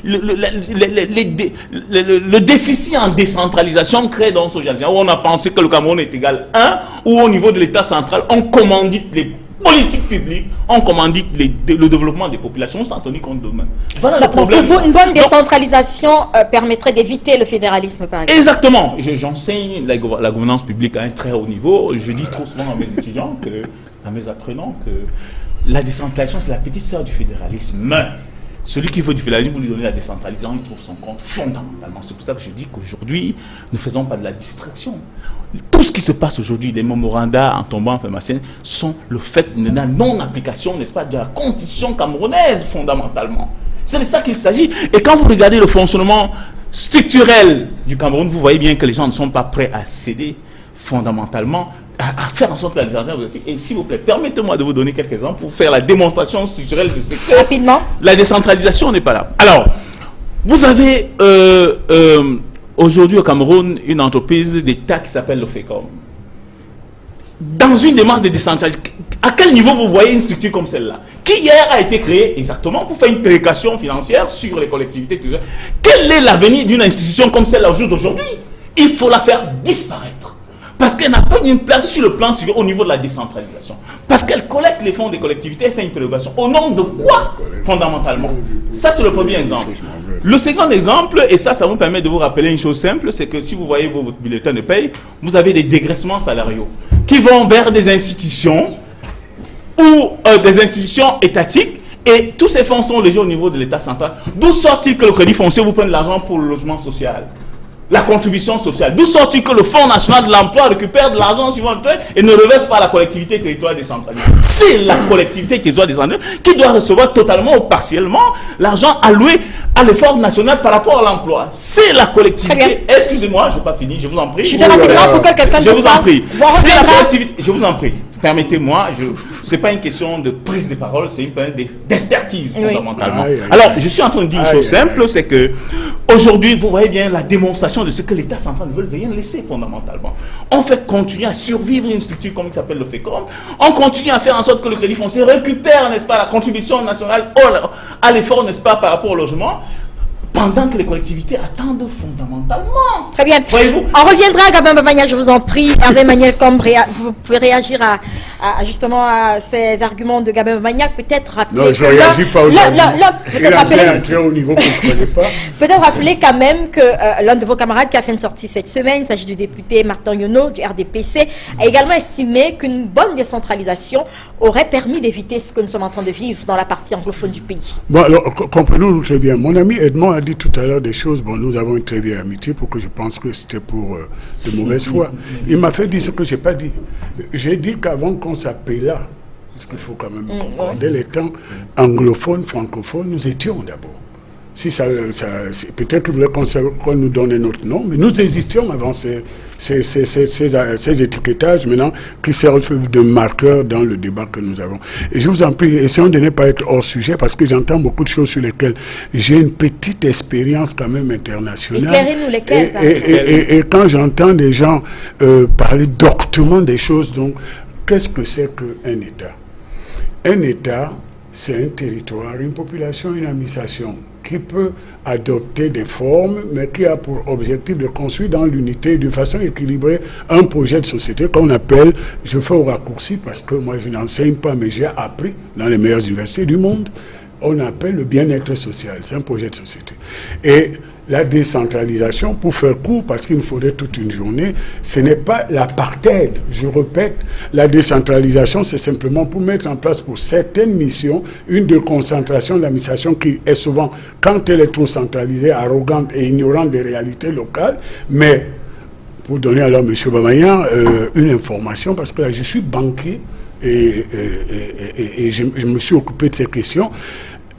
le déficit en décentralisation créé dans ce jardin, où on a pensé que le Cameroun est égal 1, où au niveau de l'État central, on commandite les politiques publiques, on commandite le développement des populations, c'est Anthony Condon. Voilà le problème. Pour vous, une bonne décentralisation permettrait d'éviter le fédéralisme, par exemple. Exactement. J'enseigne la gouvernance publique à un très haut niveau. Je dis trop souvent à mes étudiants, à mes apprenants, que la décentralisation, c'est la petite sœur du fédéralisme. Celui qui veut du fédéralisme, vous lui donnez la décentralisation, il trouve son compte fondamentalement. C'est pour ça que je dis qu'aujourd'hui, nous ne faisons pas de la distraction. Tout ce qui se passe aujourd'hui, les mémorandas en tombant en machine, sont le fait de la non-application, n'est-ce pas, de la constitution camerounaise fondamentalement. C'est de ça qu'il s'agit. Et quand vous regardez le fonctionnement structurel du Cameroun, vous voyez bien que les gens ne sont pas prêts à céder fondamentalement, à faire en sorte que la décentralisation aussi. Et s'il vous plaît, permettez-moi de vous donner quelques exemples pour faire la démonstration structurelle de ce que rapidement. La décentralisation n'est pas là. Alors, vous avez aujourd'hui au Cameroun une entreprise d'État qui s'appelle le FECOM. Dans une démarche de décentralisation, à quel niveau vous voyez une structure comme celle-là, qui hier a été créée exactement pour faire une péréquation financière sur les collectivités? Quel est l'avenir d'une institution comme celle-là au jour d'aujourd'hui? Il faut la faire disparaître. Parce qu'elle n'a pas une place sur le plan au niveau de la décentralisation. Parce qu'elle collecte les fonds des collectivités et fait une péréquation. Au nom de quoi, fondamentalement? Ça, c'est le premier exemple. Le second exemple, et ça vous permet de vous rappeler une chose simple, c'est que si vous voyez votre bulletin de paye, vous avez des dégraissements salariaux qui vont vers des institutions ou des institutions étatiques, et tous ces fonds sont logés au niveau de l'État central. D'où sort-il que le crédit foncier vous prenne de l'argent pour le logement social, la contribution sociale? D'où sort-il que le Fonds national de l'emploi récupère de l'argent suivant le trait et ne reverse pas à la collectivité territoriale décentralisée? C'est la collectivité territoriale décentralisée qui doit recevoir totalement ou partiellement l'argent alloué à l'effort national par rapport à l'emploi. C'est la collectivité. Excusez-moi, je n'ai pas fini, je vous en prie. Je te rapidement pour que quelqu'un je vous en prie. C'est la collectivité. Je vous en prie. Permettez-moi, ce n'est pas une question de prise de parole, c'est une question d'expertise fondamentalement. Alors, je suis en train de dire une chose simple, c'est que aujourd'hui, vous voyez bien la démonstration de ce que l'État central ne veut rien laisser fondamentalement. On fait continuer à survivre une structure comme qui s'appelle le FECOM. On continue à faire en sorte que le crédit foncier récupère, n'est-ce pas, la contribution nationale à l'effort, n'est-ce pas, par rapport au logement, pendant que les collectivités attendent fondamentalement. Très bien. Voyez-vous? On reviendra à Gabin Babagnac, je vous en prie. Hervé Maniel Combre, vous pouvez réagir justement à ces arguments de Gabin Babagnac. Peut-être rappeler. Non, je ne réagis pas aux arguments. Un très haut niveau que je ne connais pas. Peut-être rappeler quand même que l'un de vos camarades qui a fait une sortie cette semaine, il s'agit du député Martin Yono du RDPC, a également estimé qu'une bonne décentralisation aurait permis d'éviter ce que nous sommes en train de vivre dans la partie anglophone du pays. Bon, alors, comprenons-nous très bien. Mon ami Edmond a dit tout à l'heure des choses, bon, nous avons une très vieille amitié pour que je pense que c'était pour de mauvaise foi. Il m'a fait dire ce que je n'ai pas dit. J'ai dit qu'avant qu'on s'appelle là, parce qu'il faut quand même regarder les temps anglophones, francophones, nous étions d'abord. Si peut-être qu'il voulait qu'on nous donne un autre nom, mais nous existions avant ces étiquetages maintenant qui servent de marqueurs dans le débat que nous avons. Et je vous en prie, essayons de ne pas être hors sujet parce que j'entends beaucoup de choses sur lesquelles j'ai une petite expérience quand même internationale. Éclairez-nous lesquelles. Et quand j'entends des gens parler doctement des choses, donc qu'est-ce que c'est qu'un État? Un État, c'est un territoire, une population, une administration qui peut adopter des formes, mais qui a pour objectif de construire dans l'unité, de façon équilibrée, un projet de société qu'on appelle, je fais au raccourci parce que moi je n'enseigne pas, mais j'ai appris dans les meilleures universités du monde, on appelle le bien-être social. C'est un projet de société. Et la décentralisation, pour faire court, parce qu'il nous faudrait toute une journée, ce n'est pas l'apartheid. Je répète, la décentralisation, c'est simplement pour mettre en place pour certaines missions une déconcentration de l'administration qui est souvent, quand elle est trop centralisée, arrogante et ignorante des réalités locales. Mais, pour donner alors à M. Bamaya une information, parce que là, je suis banquier et je me suis occupé de ces questions.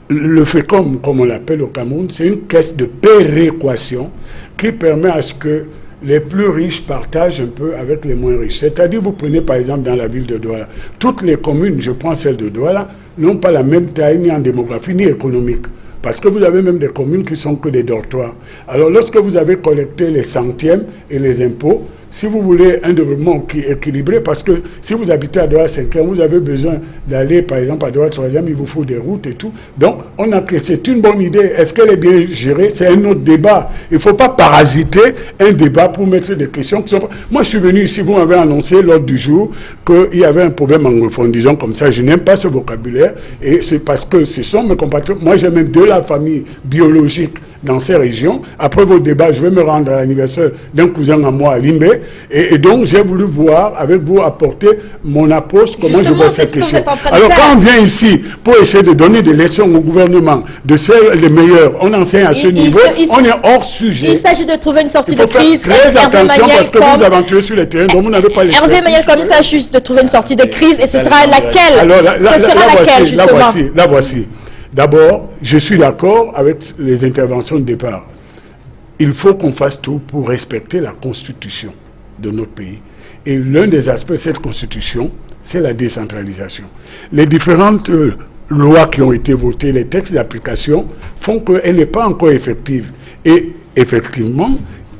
Le FECOM, comme on l'appelle au Cameroun, c'est une caisse de péréquation qui permet à ce que les plus riches partagent un peu avec les moins riches. C'est-à-dire, vous prenez par exemple dans la ville de Douala, toutes les communes, je prends celle de Douala, n'ont pas la même taille ni en démographie ni économique. Parce que vous avez même des communes qui sont que des dortoirs. Alors lorsque vous avez collecté les centièmes et les impôts, si vous voulez un développement qui est équilibré, parce que si vous habitez à Douala 5e, vous avez besoin d'aller par exemple à Douala 3e, il vous faut des routes et tout. Donc on a que c'est une bonne idée. Est-ce qu'elle est bien gérée? C'est un autre débat. Il ne faut pas parasiter un débat pour mettre des questions qui sont... Moi je suis venu ici, vous m'avez annoncé l'ordre du jour qu'il y avait un problème anglophone, disons comme ça. Je n'aime pas ce vocabulaire et c'est parce que ce sont mes compatriotes. Moi j'ai même de la famille biologique dans ces régions. Après vos débats, je vais me rendre à l'anniversaire d'un cousin à moi à Limbe. Et donc, j'ai voulu voir avec vous, apporter mon approche, comment je vois cette question. Alors, quand on vient ici pour essayer de donner des leçons au gouvernement, de faire les meilleurs, on enseigne à ce niveau, on est hors sujet. Il s'agit de trouver une sortie de crise. Très attention parce que vous aventurez sur le terrain, donc vous n'avez pas les... Hervé Mayel, comme ça, juste de trouver une sortie de crise, et ce sera laquelle? Alors, justement. La voici. D'abord, je suis d'accord avec les interventions de départ. Il faut qu'on fasse tout pour respecter la Constitution de notre pays. Et l'un des aspects de cette Constitution, c'est la décentralisation. Les différentes lois qui ont été votées, les textes d'application, font qu'elle n'est pas encore effective. Et effectivement,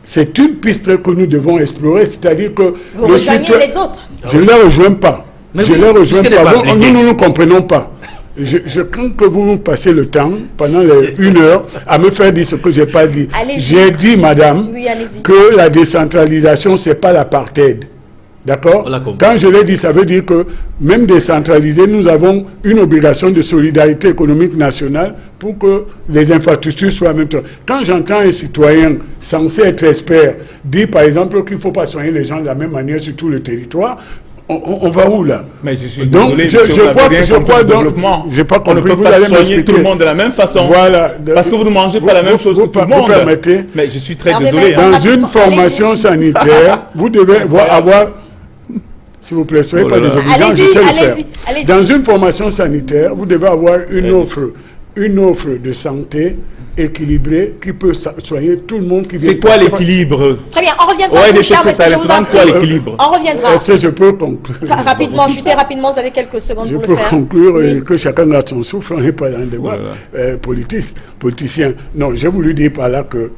c'est une piste que nous devons explorer, c'est-à-dire que... Vous rejoignez les autres? Je ne les rejoins pas. Mais je ne oui, les rejoins pas. nous Nous ne nous comprenons pas. Je crains que vous nous passez le temps, pendant une heure, à me faire dire ce que je n'ai pas dit. J'ai dit, madame, que la décentralisation, ce n'est pas l'apartheid. D'accord? Quand je l'ai dit, ça veut dire que, même décentralisé, nous avons une obligation de solidarité économique nationale pour que les infrastructures soient en même temps. Quand j'entends un citoyen censé être expert dire, par exemple, qu'il ne faut pas soigner les gens de la même manière sur tout le territoire, on va où là? Mais je suis donc, désolé, je crois développement. J'ai pas compris. On ne peut pas soigner tout le monde de la même façon. Voilà. Parce que vous ne mangez pas la même chose que tout le monde. Permettez, mais je suis très désolé. Dans une formation sanitaire, vous devez avoir... S'il vous plaît, soyez pas désobligeants, je sais le faire. Dans une formation sanitaire, vous devez avoir une offre de santé équilibrée qui peut soigner tout le monde qui vient. C'est quoi l'équilibre? Très bien, on reviendra. Ouais, ça représente quoi l'équilibre? On reviendra. Je peux conclure. Rapidement, chuter rapidement, vous avez quelques secondes pour le faire. Je peux conclure et que chacun garde son souffle, on n'est pas dans un débat politicien. Non, j'ai voulu dire par là que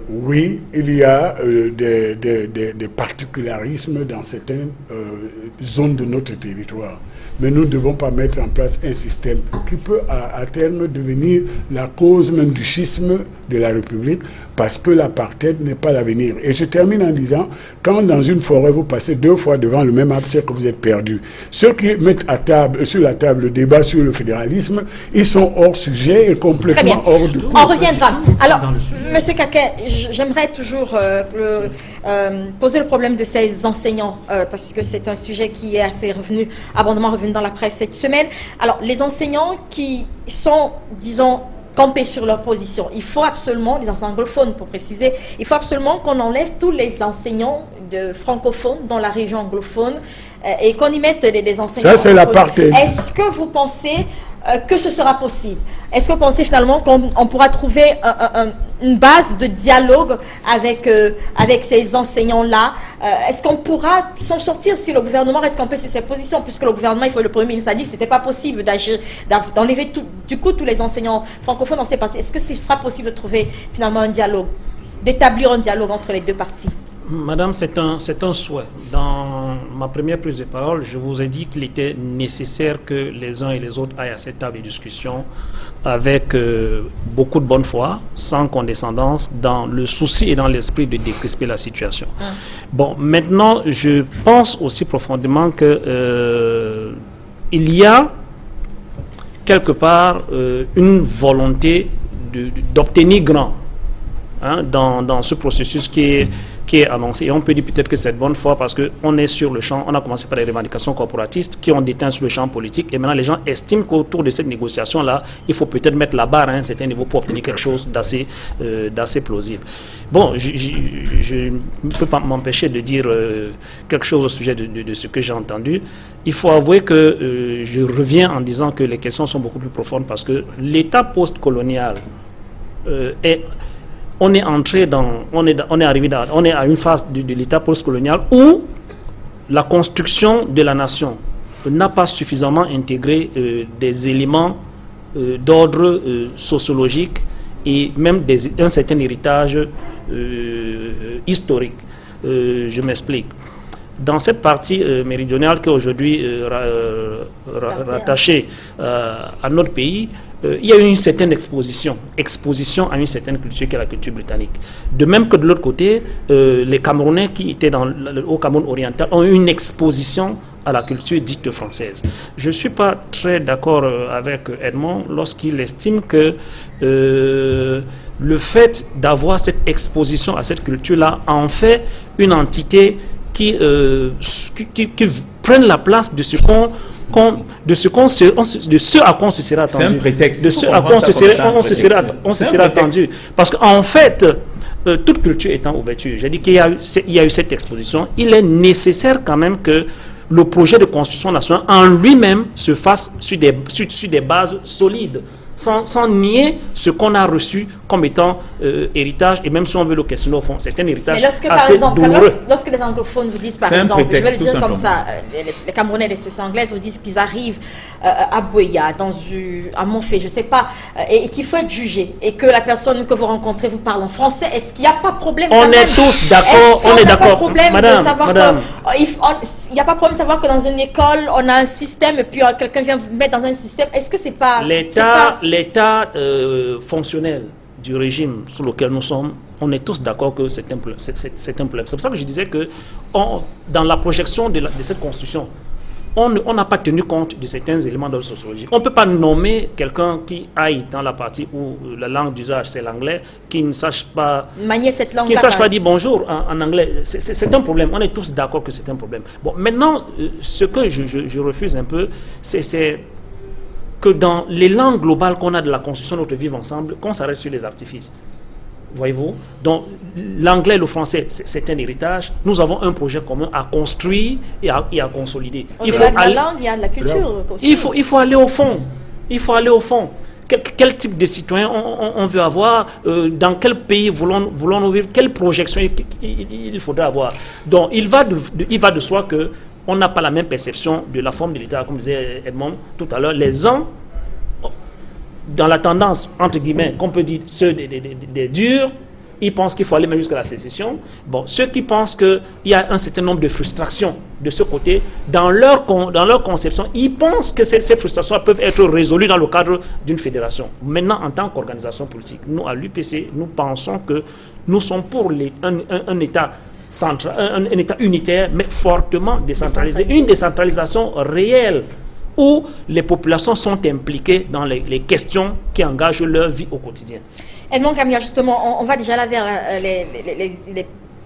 oui, il y a des particularismes dans certaines zones de notre territoire. Mais nous ne devons pas mettre en place un système qui peut à terme devenir la cause même du schisme de la République, parce que l'apartheid n'est pas l'avenir. Et je termine en disant, quand dans une forêt vous passez 2 fois devant le même arbre, c'est que vous êtes perdu. Ceux qui mettent sur la table le débat sur le fédéralisme, ils sont hors sujet et complètement hors du... On reviendra. Alors, M. Kaké, j'aimerais toujours poser le problème de ces enseignants, parce que c'est un sujet qui est assez abondamment revenu dans la presse cette semaine. Alors, les enseignants qui sont, disons, campés sur leur position. Il faut absolument, les enseignants anglophones pour préciser, il faut absolument qu'on enlève tous les enseignants francophones dans la région anglophone et qu'on y mette des enseignants. Ça, c'est l'apartheid. Est-ce que vous pensez que ce sera possible? Est-ce que vous pensez finalement qu'on pourra trouver une base de dialogue avec ces enseignants-là? Est-ce qu'on pourra s'en sortir si le gouvernement reste campé sur ses positions, puisque le gouvernement, le Premier ministre a dit que ce n'était pas possible d'enlever tous les enseignants francophones dans ces parties. Est-ce que ce sera possible de trouver finalement un dialogue, d'établir un dialogue entre les deux parties? Madame, c'est un souhait. Dans ma première prise de parole, je vous ai dit qu'il était nécessaire que les uns et les autres aillent à cette table de discussion avec beaucoup de bonne foi, sans condescendance, dans le souci et dans l'esprit de décrisper la situation. Bon, maintenant, je pense aussi profondément que il y a quelque part une volonté d'obtenir grand hein, dans ce processus qui est annoncé. Et on peut dire peut-être que c'est de bonne foi parce qu'on est sur le champ, on a commencé par les revendications corporatistes qui ont déteint sur le champ politique et maintenant les gens estiment qu'autour de cette négociation-là, il faut peut-être mettre la barre à un certain niveau pour obtenir quelque chose d'assez plausible. Bon, je ne peux pas m'empêcher de dire quelque chose au sujet de ce que j'ai entendu. Il faut avouer que je reviens en disant que les questions sont beaucoup plus profondes parce que l'État post-colonial on est à une phase de l'État post-colonial où la construction de la nation n'a pas suffisamment intégré des éléments d'ordre sociologique et même un certain héritage historique. Je m'explique. Dans cette partie méridionale qui est aujourd'hui rattachée à notre pays, il y a eu une certaine exposition à une certaine culture qui est la culture britannique. De même que de l'autre côté, les Camerounais qui étaient au Cameroun oriental ont eu une exposition à la culture dite française. Je ne suis pas très d'accord avec Edmond lorsqu'il estime que le fait d'avoir cette exposition à cette culture-là en fait une entité qui prennent la place de ce à quoi on se serait attendu. C'est un prétexte. De ce à quoi on se serait attendu. Parce qu'en fait, toute culture étant ouverture, j'ai dit qu'il y a eu cette exposition, il est nécessaire quand même que le projet de construction nationale en lui-même se fasse sur des bases solides. Sans nier ce qu'on a reçu comme étant héritage, et même si on veut le questionner au fond, c'est un héritage assez douloureux. Lorsque les anglophones vous disent, par exemple, je vais le dire comme ça, les Camerounais d'expression anglaise vous disent qu'ils arrivent à Bouéa, à Montfait, je ne sais pas, et qu'il faut être jugé, et que la personne que vous rencontrez vous parle en français, est-ce qu'il n'y a pas de problème? On est tous d'accord, on est d'accord. Madame. Il n'y a pas de problème de savoir que dans une école, on a un système, et puis quelqu'un vient vous mettre dans un système. Est-ce que c'est pas... L'état fonctionnel du régime sous lequel nous sommes, on est tous d'accord que c'est un problème. C'est pour ça que je disais que dans la projection de cette constitution, on n'a pas tenu compte de certains éléments d'ordre sociologique. On ne peut pas nommer quelqu'un qui aille dans la partie où la langue d'usage c'est l'anglais, qui ne sache pas manier cette langue, qui ne sache pas dire bonjour en anglais. C'est un problème. On est tous d'accord que c'est un problème. Bon, maintenant, ce que je refuse un peu, c'est que dans les langues globales qu'on a de la Constitution de notre vivre ensemble, qu'on s'arrête sur les artifices. Voyez-vous? Donc, l'anglais et le français, c'est un héritage. Nous avons un projet commun à construire et à consolider. Au-delà de la langue, il y a de la culture aussi. Il faut aller au fond. Il faut aller au fond. Quel type de citoyen on veut avoir? Dans quel pays voulons-nous vivre? Quelle projection il faudra avoir? Donc, il va de soi que on n'a pas la même perception de la forme de l'État, comme disait Edmond tout à l'heure. Les uns, dans la tendance, entre guillemets, qu'on peut dire ceux des durs, ils pensent qu'il faut aller même jusqu'à la sécession. Bon, ceux qui pensent qu'il y a un certain nombre de frustrations de ce côté, dans leur conception, ils pensent que ces frustrations peuvent être résolues dans le cadre d'une fédération. Maintenant, en tant qu'organisation politique, nous, à l'UPC, nous pensons que nous sommes pour un État central, un État unitaire, mais fortement décentralisé. Une décentralisation réelle où les populations sont impliquées dans les questions qui engagent leur vie au quotidien. Edmond Kamia, justement, on va déjà là vers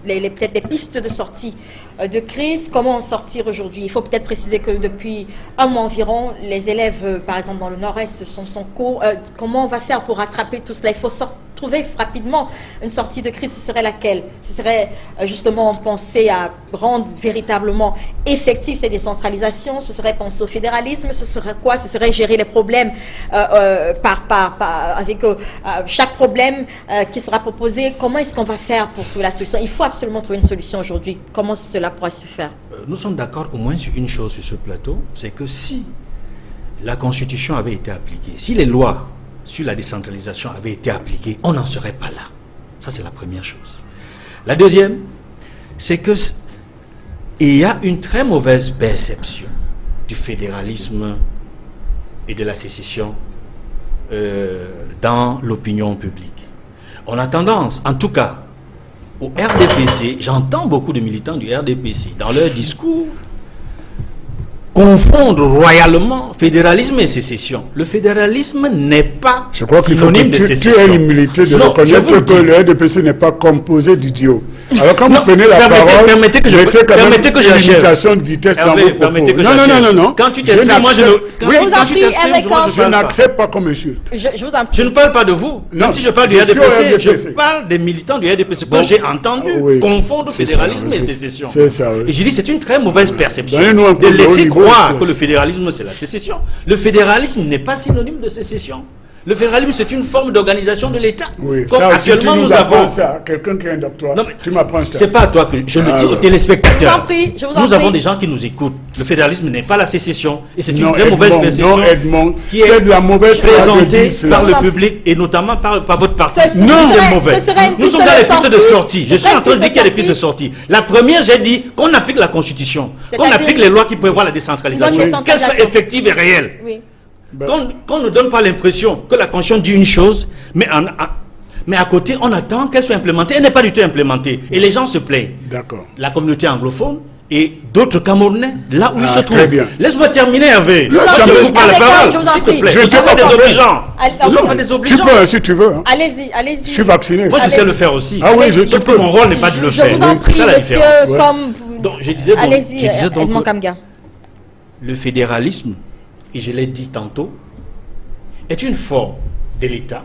peut-être des pistes de sortie de crise. Comment en sortir aujourd'hui? Il faut peut-être préciser que depuis un mois environ, les élèves, par exemple dans le Nord-Est, sont sans cours. Comment on va faire pour rattraper tout cela? Il faut trouver rapidement une sortie de crise. Ce serait laquelle? Ce serait justement penser à rendre véritablement effective ces décentralisations. Ce serait penser au fédéralisme. Ce serait quoi? Ce serait gérer les problèmes avec chaque problème qui sera proposé. Comment est-ce qu'on va faire pour trouver la solution? Il faut absolument trouver une solution aujourd'hui. Comment cela pourra se faire? Nous sommes d'accord au moins sur une chose sur ce plateau, c'est que si la Constitution avait été appliquée, si les lois sur la décentralisation avaient été appliquées, on n'en serait pas là. Ça, c'est la première chose. La deuxième, c'est que il y a une très mauvaise perception du fédéralisme et de la sécession dans l'opinion publique. On a tendance, en tout cas, au RDPC, j'entends beaucoup de militants du RDPC, dans leur discours, confondre royalement fédéralisme et sécession. Le fédéralisme n'est pas Je crois qu'il faut synonyme de que tu sécession. aies l'humilité de Non, je vous reconnaître le que dis. le RDPC n'est pas composé d'idiots. Alors quand Non, vous prenez la parole, permettez que je- mettez quand même permettez que une j'achève. limitation de vitesse dans Hervé, vos propos. permettez que Non, j'achève. non. Quand tu t'exprimes, moi je ne... Oui, Je vous en quand tu prie, t'exprimes, Hervé, moi, je parle pas. n'accepte pas comme insulte. Je vous en prie. Je ne parle pas de vous. Non, Même si je parle du je suis au RDPC, je RDPC. parle des militants du RDPC que Bon. j'ai entendu Oui. confondre C'est fédéralisme ça, et c'est- sécession. c'est ça, oui. Et j'ai dit c'est une très mauvaise perception Donnez-nous un de peu de haut laisser niveau, croire c'est- que le fédéralisme c'est la sécession. Le fédéralisme n'est pas synonyme de sécession. Le fédéralisme c'est une forme d'organisation de l'État. Oui, Comme ça, actuellement si tu nous avons. apprends ça, quelqu'un qui a un doctorat, Non, mais tu m'apprends ça. C'est pas à toi que je le dis Ah, aux ouais. téléspectateurs. Je vous en prie, je vous en Nous avons prie. des gens qui nous écoutent. Le fédéralisme n'est pas la sécession et c'est une Non, très mauvaise Edmond, perception non, Edmond, qui est c'est de la mauvaise foi de présentée dire cela. par le public et notamment par votre parti. Ce Non, serait- c'est mauvais. ce serait une Nous piste sommes dans les de pistes de sortie. sortie. Je Ce suis serait en train de une dire qu'il y a des piste pistes de sortie. La première, j'ai dit qu'on applique la Constitution, qu'on C'est-à-dire applique les lois qui prévoient la décentralisation, Une bonne qu'elle soit décentralisation. effective et réelle. Oui. Qu'on ne donne pas l'impression que la Constitution dit une chose, mais à côté, on attend qu'elle soit implémentée. Elle n'est pas du tout implémentée. Et les gens se plaignent. D'accord. La communauté anglophone et d'autres Camerounais, là où ils se très trouvent. bien. Laisse-moi terminer, Hervé. vous en Moi, je prie, ne coupe pas la Hervé, parole, je vous en s'il te prie. plaît. Je Nous te ne sommes pas des pardonne. obligeants. Allez, Nous ne sommes oui. pas des Tu obligeants. peux, si tu veux. Hein. Allez-y. Je suis vacciné. Moi, je sais Allez-y. le faire aussi. Ah oui, Allez-y. Sauf que mon rôle n'est pas de le Je faire. vous en C'est prie, ça la monsieur, différence. Ouais. comme... Donc, je disais donc, Allez-y, Edmond que Kamga. le fédéralisme, et je l'ai dit tantôt, est une forme de l'État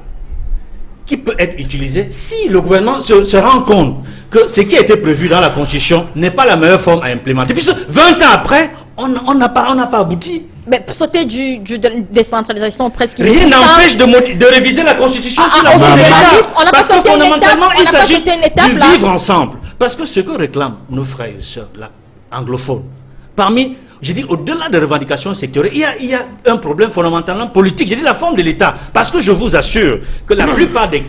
qui peut être utilisée si le gouvernement se rend compte que ce qui a été prévu dans la Constitution n'est pas la meilleure forme à implémenter. Puisque 20 ans après, on n'a pas abouti. Mais pour sauter de décentralisation presque Rien inexistante. n'empêche de réviser la Constitution sur la au forme de fédéralisme, l'État. on n'a pas Parce que sauté une fondamentalement, étape, on il n'a pas s'agit sauté une étape, de là. vivre ensemble. Parce que ce que réclament nos frères et sœurs anglophones, parmi, je dis, au-delà des revendications sectorielles, il y a un problème fondamentalement politique. Je dis la forme de l'État. Parce que je vous assure que la plupart des...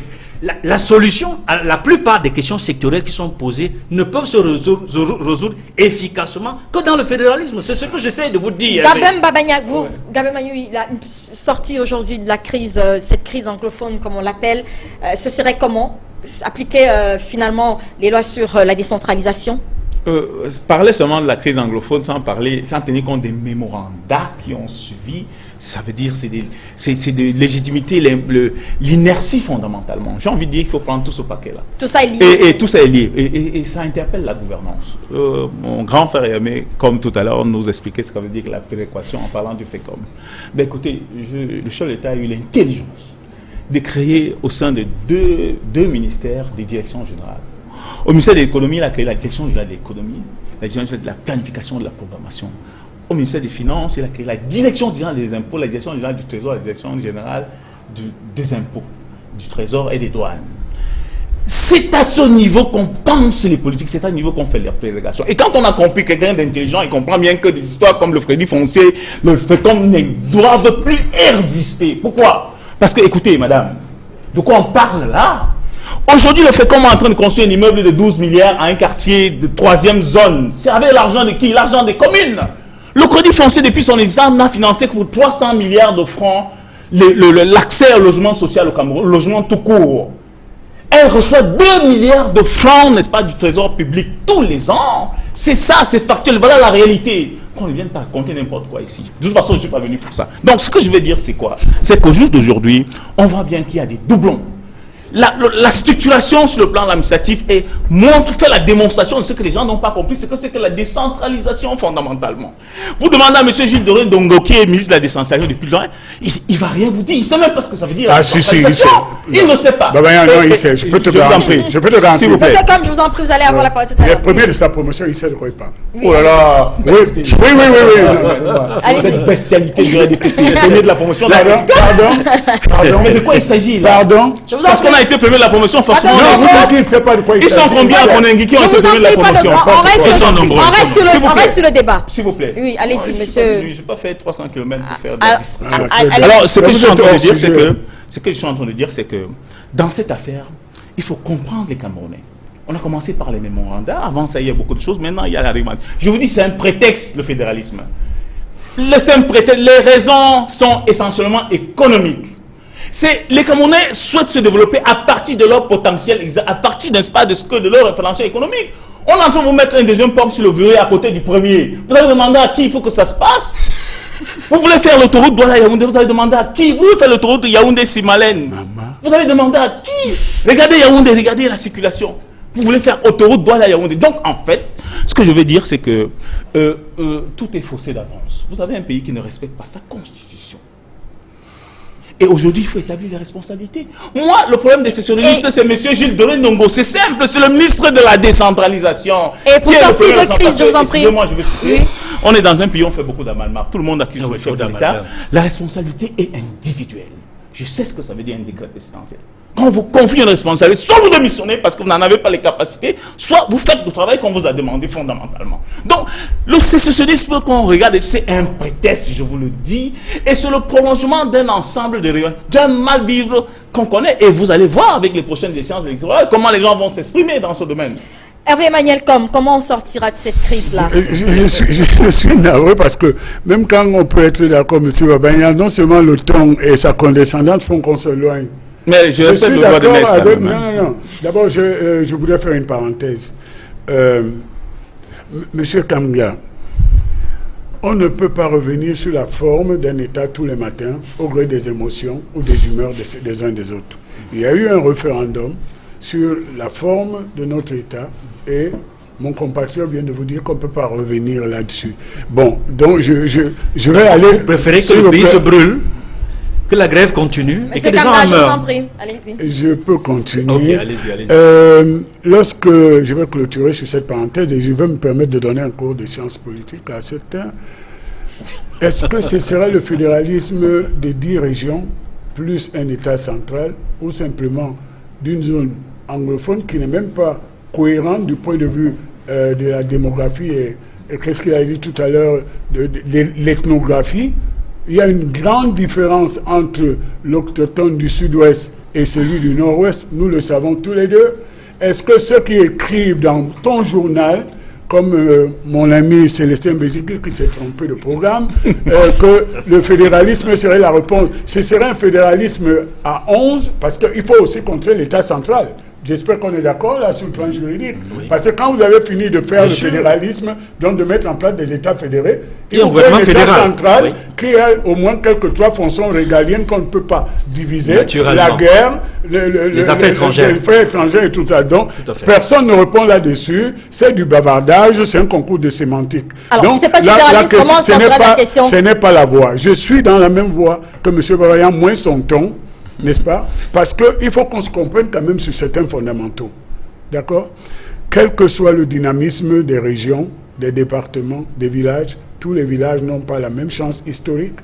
La solution à la plupart des questions sectorielles qui sont posées ne peuvent se résoudre efficacement que dans le fédéralisme. C'est ce que j'essaie de vous dire. Gabem Babagnac, Gabem Magnou, il a sorti aujourd'hui de la crise, cette crise anglophone comme on l'appelle. Ce serait comment appliquer finalement les lois sur la décentralisation? Parler seulement de la crise anglophone sans tenir compte des mémorandas qui ont suivi, ça veut dire c'est de légitimité l'inertie fondamentalement. J'ai envie de dire qu'il faut prendre tout ce paquet-là. Tout ça est lié. Et tout ça est lié. Et ça interpelle la gouvernance. Mon grand frère Aimé, comme tout à l'heure, nous expliquait ce que veut dire la péréquation en parlant du FECOM. Ben écoutez, le chef de l'État a eu l'intelligence de créer au sein de deux ministères des directions générales. Au ministère de l'économie, il a créé la direction générale de l'économie, la direction générale de la planification de la programmation. Au ministère des Finances, il a créé la direction générale des impôts, la direction générale du Trésor, la direction générale des impôts, du Trésor et des douanes. C'est à ce niveau qu'on pense les politiques, c'est à ce niveau qu'on fait les prélégations. Et quand on a compris quelqu'un d'intelligent, il comprend bien que des histoires comme le Crédit Foncier, le FECOM ne doivent plus exister. Pourquoi? Parce que, écoutez, madame, de quoi on parle là? Aujourd'hui, le FECOM est en train de construire un immeuble de 12 milliards à un quartier de 3e zone. C'est avec l'argent de qui? L'argent des communes. Le Crédit Foncier, depuis son existence, n'a financé que pour 300 milliards de francs l'accès au logement social au Cameroun, le logement tout court. Elle reçoit 2 milliards de francs, n'est-ce pas, du trésor public tous les ans. C'est ça, c'est factuel. Voilà la réalité. Qu'on ne vienne pas raconter n'importe quoi ici. De toute façon, je ne suis pas venu pour ça. Donc, ce que je veux dire, c'est quoi? C'est qu'au jour d'aujourd'hui, on voit bien qu'il y a des doublons. La structuration sur le plan administratif fait la démonstration de ce que les gens n'ont pas compris, c'est que la décentralisation fondamentalement. Vous demandez à M. Gilles Doré Ndongo, qui est ministre de la décentralisation depuis longtemps, il ne va rien vous dire, il ne sait même pas ce que ça veut dire. Ah si, il sait. Il ne sait pas. Non, il sait, je peux te garantir. Je peux te S'il garantir. vous plaît. C'est comme je vous en prie, vous allez avoir la parole tout à Les l'heure. premiers de sa promotion, il sait de quoi il parle. Oh là là. Oui. Allez-y. Cette bestialité du RDPC, premier de la promotion. Pardon. Mais de quoi il s'agit là? Pardon. Je vous en Parce prie. qu'on a été premier de la promotion, forcément. Pardon, Non, on vous passe. ne savez pas de quoi il Ils sont s'agit. combien à Konengi qui ont Je été vous en premier de la prie, pas de promotion? on reste Ils sur sont le- nombreux. on reste sur le- S'il vous on plaît. reste sur le débat. S'il vous plaît. Oui, allez-y, Moi, je suis monsieur. pas venu, je n'ai pas fait 300 km pour faire de la Alors, distraction. allez- Alors, ce que Vous je suis en êtes train de hors dire, sujet. c'est que dans cette affaire, il faut comprendre les Camerounais. On a commencé par les mémorandats. Avant ça, il y a beaucoup de choses. Maintenant, il y a la réglementation. Je vous dis, c'est un prétexte, le fédéralisme. C'est un prétexte. Les raisons sont essentiellement économiques. Les Camerounais souhaitent se développer à partir de leur potentiel, à partir, n'est-ce pas, de leur référentiel économique. On est en train de vous mettre un deuxième pont sur le verrouille à côté du premier. Vous allez demander à qui pour que ça se passe? Vous voulez faire l'autoroute Douala-Yaoundé, vous allez demander à qui? Vous voulez faire l'autoroute Yaoundé-Simalène, vous allez demander à qui? Regardez Yaoundé, regardez la circulation. Vous voulez faire autoroute Douala-Yaoundé. Donc en fait, ce que je veux dire, c'est que tout est faussé d'avance. Vous avez un pays qui ne respecte pas sa constitution. Et aujourd'hui, il faut établir les responsabilités. Moi, le problème des sécessionnistes, c'est M. Gilles Doré-Ndongo. C'est simple, c'est le ministre de la décentralisation. Et pour sortir de crise, je vous en prie. Excusez-moi, je vais citer. On est dans un pays où on fait beaucoup d'amalgame. Tout le monde accuse le chef de l'État. La responsabilité est individuelle. Je sais ce que ça veut dire un décret présidentiel. Quand on vous confie une responsabilité, soit vous démissionnez parce que vous n'en avez pas les capacités, soit vous faites le travail qu'on vous a demandé fondamentalement. Donc, le sécessionnisme qu'on regarde, c'est un prétexte, je vous le dis, et c'est le prolongement d'un ensemble de rayons, d'un mal-vivre qu'on connaît. Et vous allez voir avec les prochaines échéances électorales comment les gens vont s'exprimer dans ce domaine. Hervé Emmanuel comment on sortira de cette crise-là? Je suis navré parce que même quand on peut être d'accord, M. Babagna, non seulement le ton et sa condescendance font qu'on s'éloigne. Mais je respecte le droit de l'Est quand même. Non. D'abord, je voudrais faire une parenthèse. Monsieur Kamga, on ne peut pas revenir sur la forme d'un État tous les matins au gré des émotions ou des humeurs des uns des autres. Il y a eu un référendum sur la forme de notre État et mon compatriote vient de vous dire qu'on ne peut pas revenir là-dessus. Bon, donc je vais aller... Vous préférez que le pays se brûle, que la grève continue et que les gens en meurent? Je peux continuer. Ok, allez-y. Lorsque je vais clôturer sur cette parenthèse et je vais me permettre de donner un cours de sciences politiques à certains, est-ce que ce serait le fédéralisme des 10 régions plus un État central ou simplement d'une zone anglophone qui n'est même pas cohérente du point de vue de la démographie et qu'est-ce qu'il a dit tout à l'heure de l'ethnographie? Il y a une grande différence entre l'autochtone du sud-ouest et celui du nord-ouest, nous le savons tous les deux. Est-ce que ceux qui écrivent dans ton journal, comme mon ami Célestin Béziki qui s'est trompé de programme, que le fédéralisme serait la réponse? Ce serait un fédéralisme à 11, parce qu'il faut aussi contrer l'État central. J'espère qu'on est d'accord là sur le plan juridique. Oui. Parce que quand vous avez fini de faire le fédéralisme, donc de mettre en place des États fédérés, il faut faire un État central qui a au moins quelques 3 fonctions régaliennes qu'on ne peut pas diviser. La guerre, les affaires étrangères. Les affaires étrangères et tout ça. Donc, personne ne répond là-dessus. C'est du bavardage, c'est un concours de sémantique. Alors, donc, si c'est pas du fédéralisme, comment on sortira la question? Ce n'est pas la voie. Je suis dans la même voie que M. Bavayan, moins son ton. N'est-ce pas? Parce qu'il faut qu'on se comprenne quand même sur certains fondamentaux. D'accord? Quel que soit le dynamisme des régions, des départements, des villages, tous les villages n'ont pas la même chance historique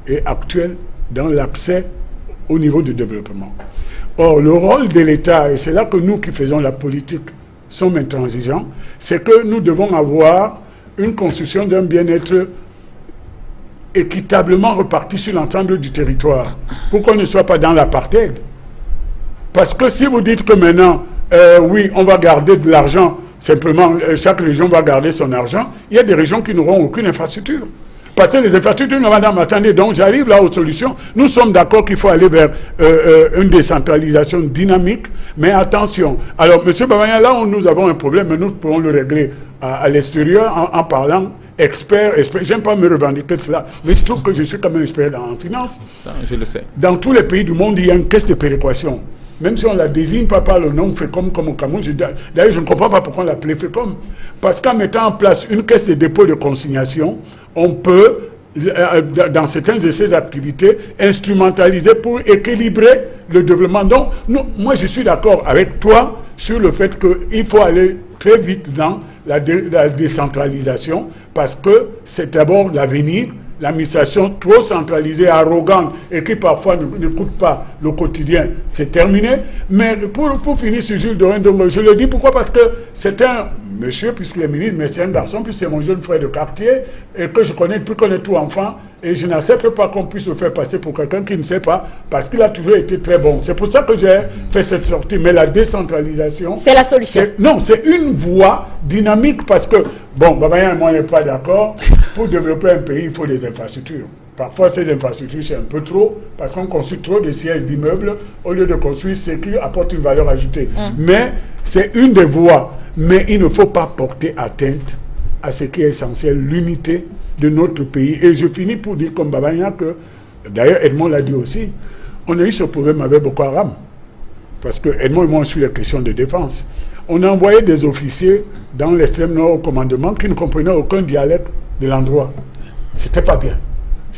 et actuelle dans l'accès au niveau du développement. Or, le rôle de l'État, et c'est là que nous qui faisons la politique sommes intransigeants, c'est que nous devons avoir une construction d'un bien-être équitablement reparti sur l'ensemble du territoire, pour qu'on ne soit pas dans l'apartheid. Parce que si vous dites que maintenant, oui, on va garder de l'argent, simplement, chaque région va garder son argent, il y a des régions qui n'auront aucune infrastructure. Parce que les infrastructures, madame, attendez, donc j'arrive là aux solutions. Nous sommes d'accord qu'il faut aller vers une décentralisation dynamique, mais attention. Alors, M. Babagna, là où nous avons un problème, mais nous pourrons le régler à l'extérieur en parlant expert, j'aime pas me revendiquer cela, mais je trouve que je suis quand même expert en finance. Je le sais. Dans tous les pays du monde, il y a une caisse de péréquation. Même si on la désigne pas par le nom FECOM comme au Cameroun, d'ailleurs je ne comprends pas pourquoi on l'appelait FECOM. Parce qu'en mettant en place une caisse de dépôt de consignation, on peut, dans certaines de ces activités, instrumentaliser pour équilibrer le développement. Donc, moi je suis d'accord avec toi sur le fait qu'il faut aller très vite dans la décentralisation, parce que c'est d'abord l'avenir. L'administration trop centralisée, arrogante et qui parfois n'écoute pas le quotidien, c'est terminé. Mais pour finir sur Gilles Doré-Ndongo, je le dis pourquoi? Parce que c'est un monsieur, puisqu'il est ministre, mais c'est un garçon, puis c'est mon jeune frère de quartier, et que je connais depuis qu'on est tout enfant, et je n'accepte pas qu'on puisse le faire passer pour quelqu'un qui ne sait pas, parce qu'il a toujours été très bon. C'est pour ça que j'ai fait cette sortie. Mais la décentralisation... c'est la solution. Non, c'est une voie dynamique, parce que, bon, Babagna et moi, on n'est pas d'accord. Pour développer un pays, il faut des infrastructures. Parfois, ces infrastructures, c'est un peu trop, parce qu'on construit trop de sièges d'immeubles au lieu de construire ce qui apporte une valeur ajoutée. Mais c'est une des voies. Mais il ne faut pas porter atteinte à ce qui est essentiel, l'unité de notre pays. Et je finis pour dire comme Babania que, d'ailleurs Edmond l'a dit aussi, on a eu ce problème avec Boko Haram. Parce que Edmond et moi, on suit les questions de défense. On a envoyé des officiers dans l'extrême nord au commandement qui ne comprenaient aucun dialecte de l'endroit. C'était pas bien.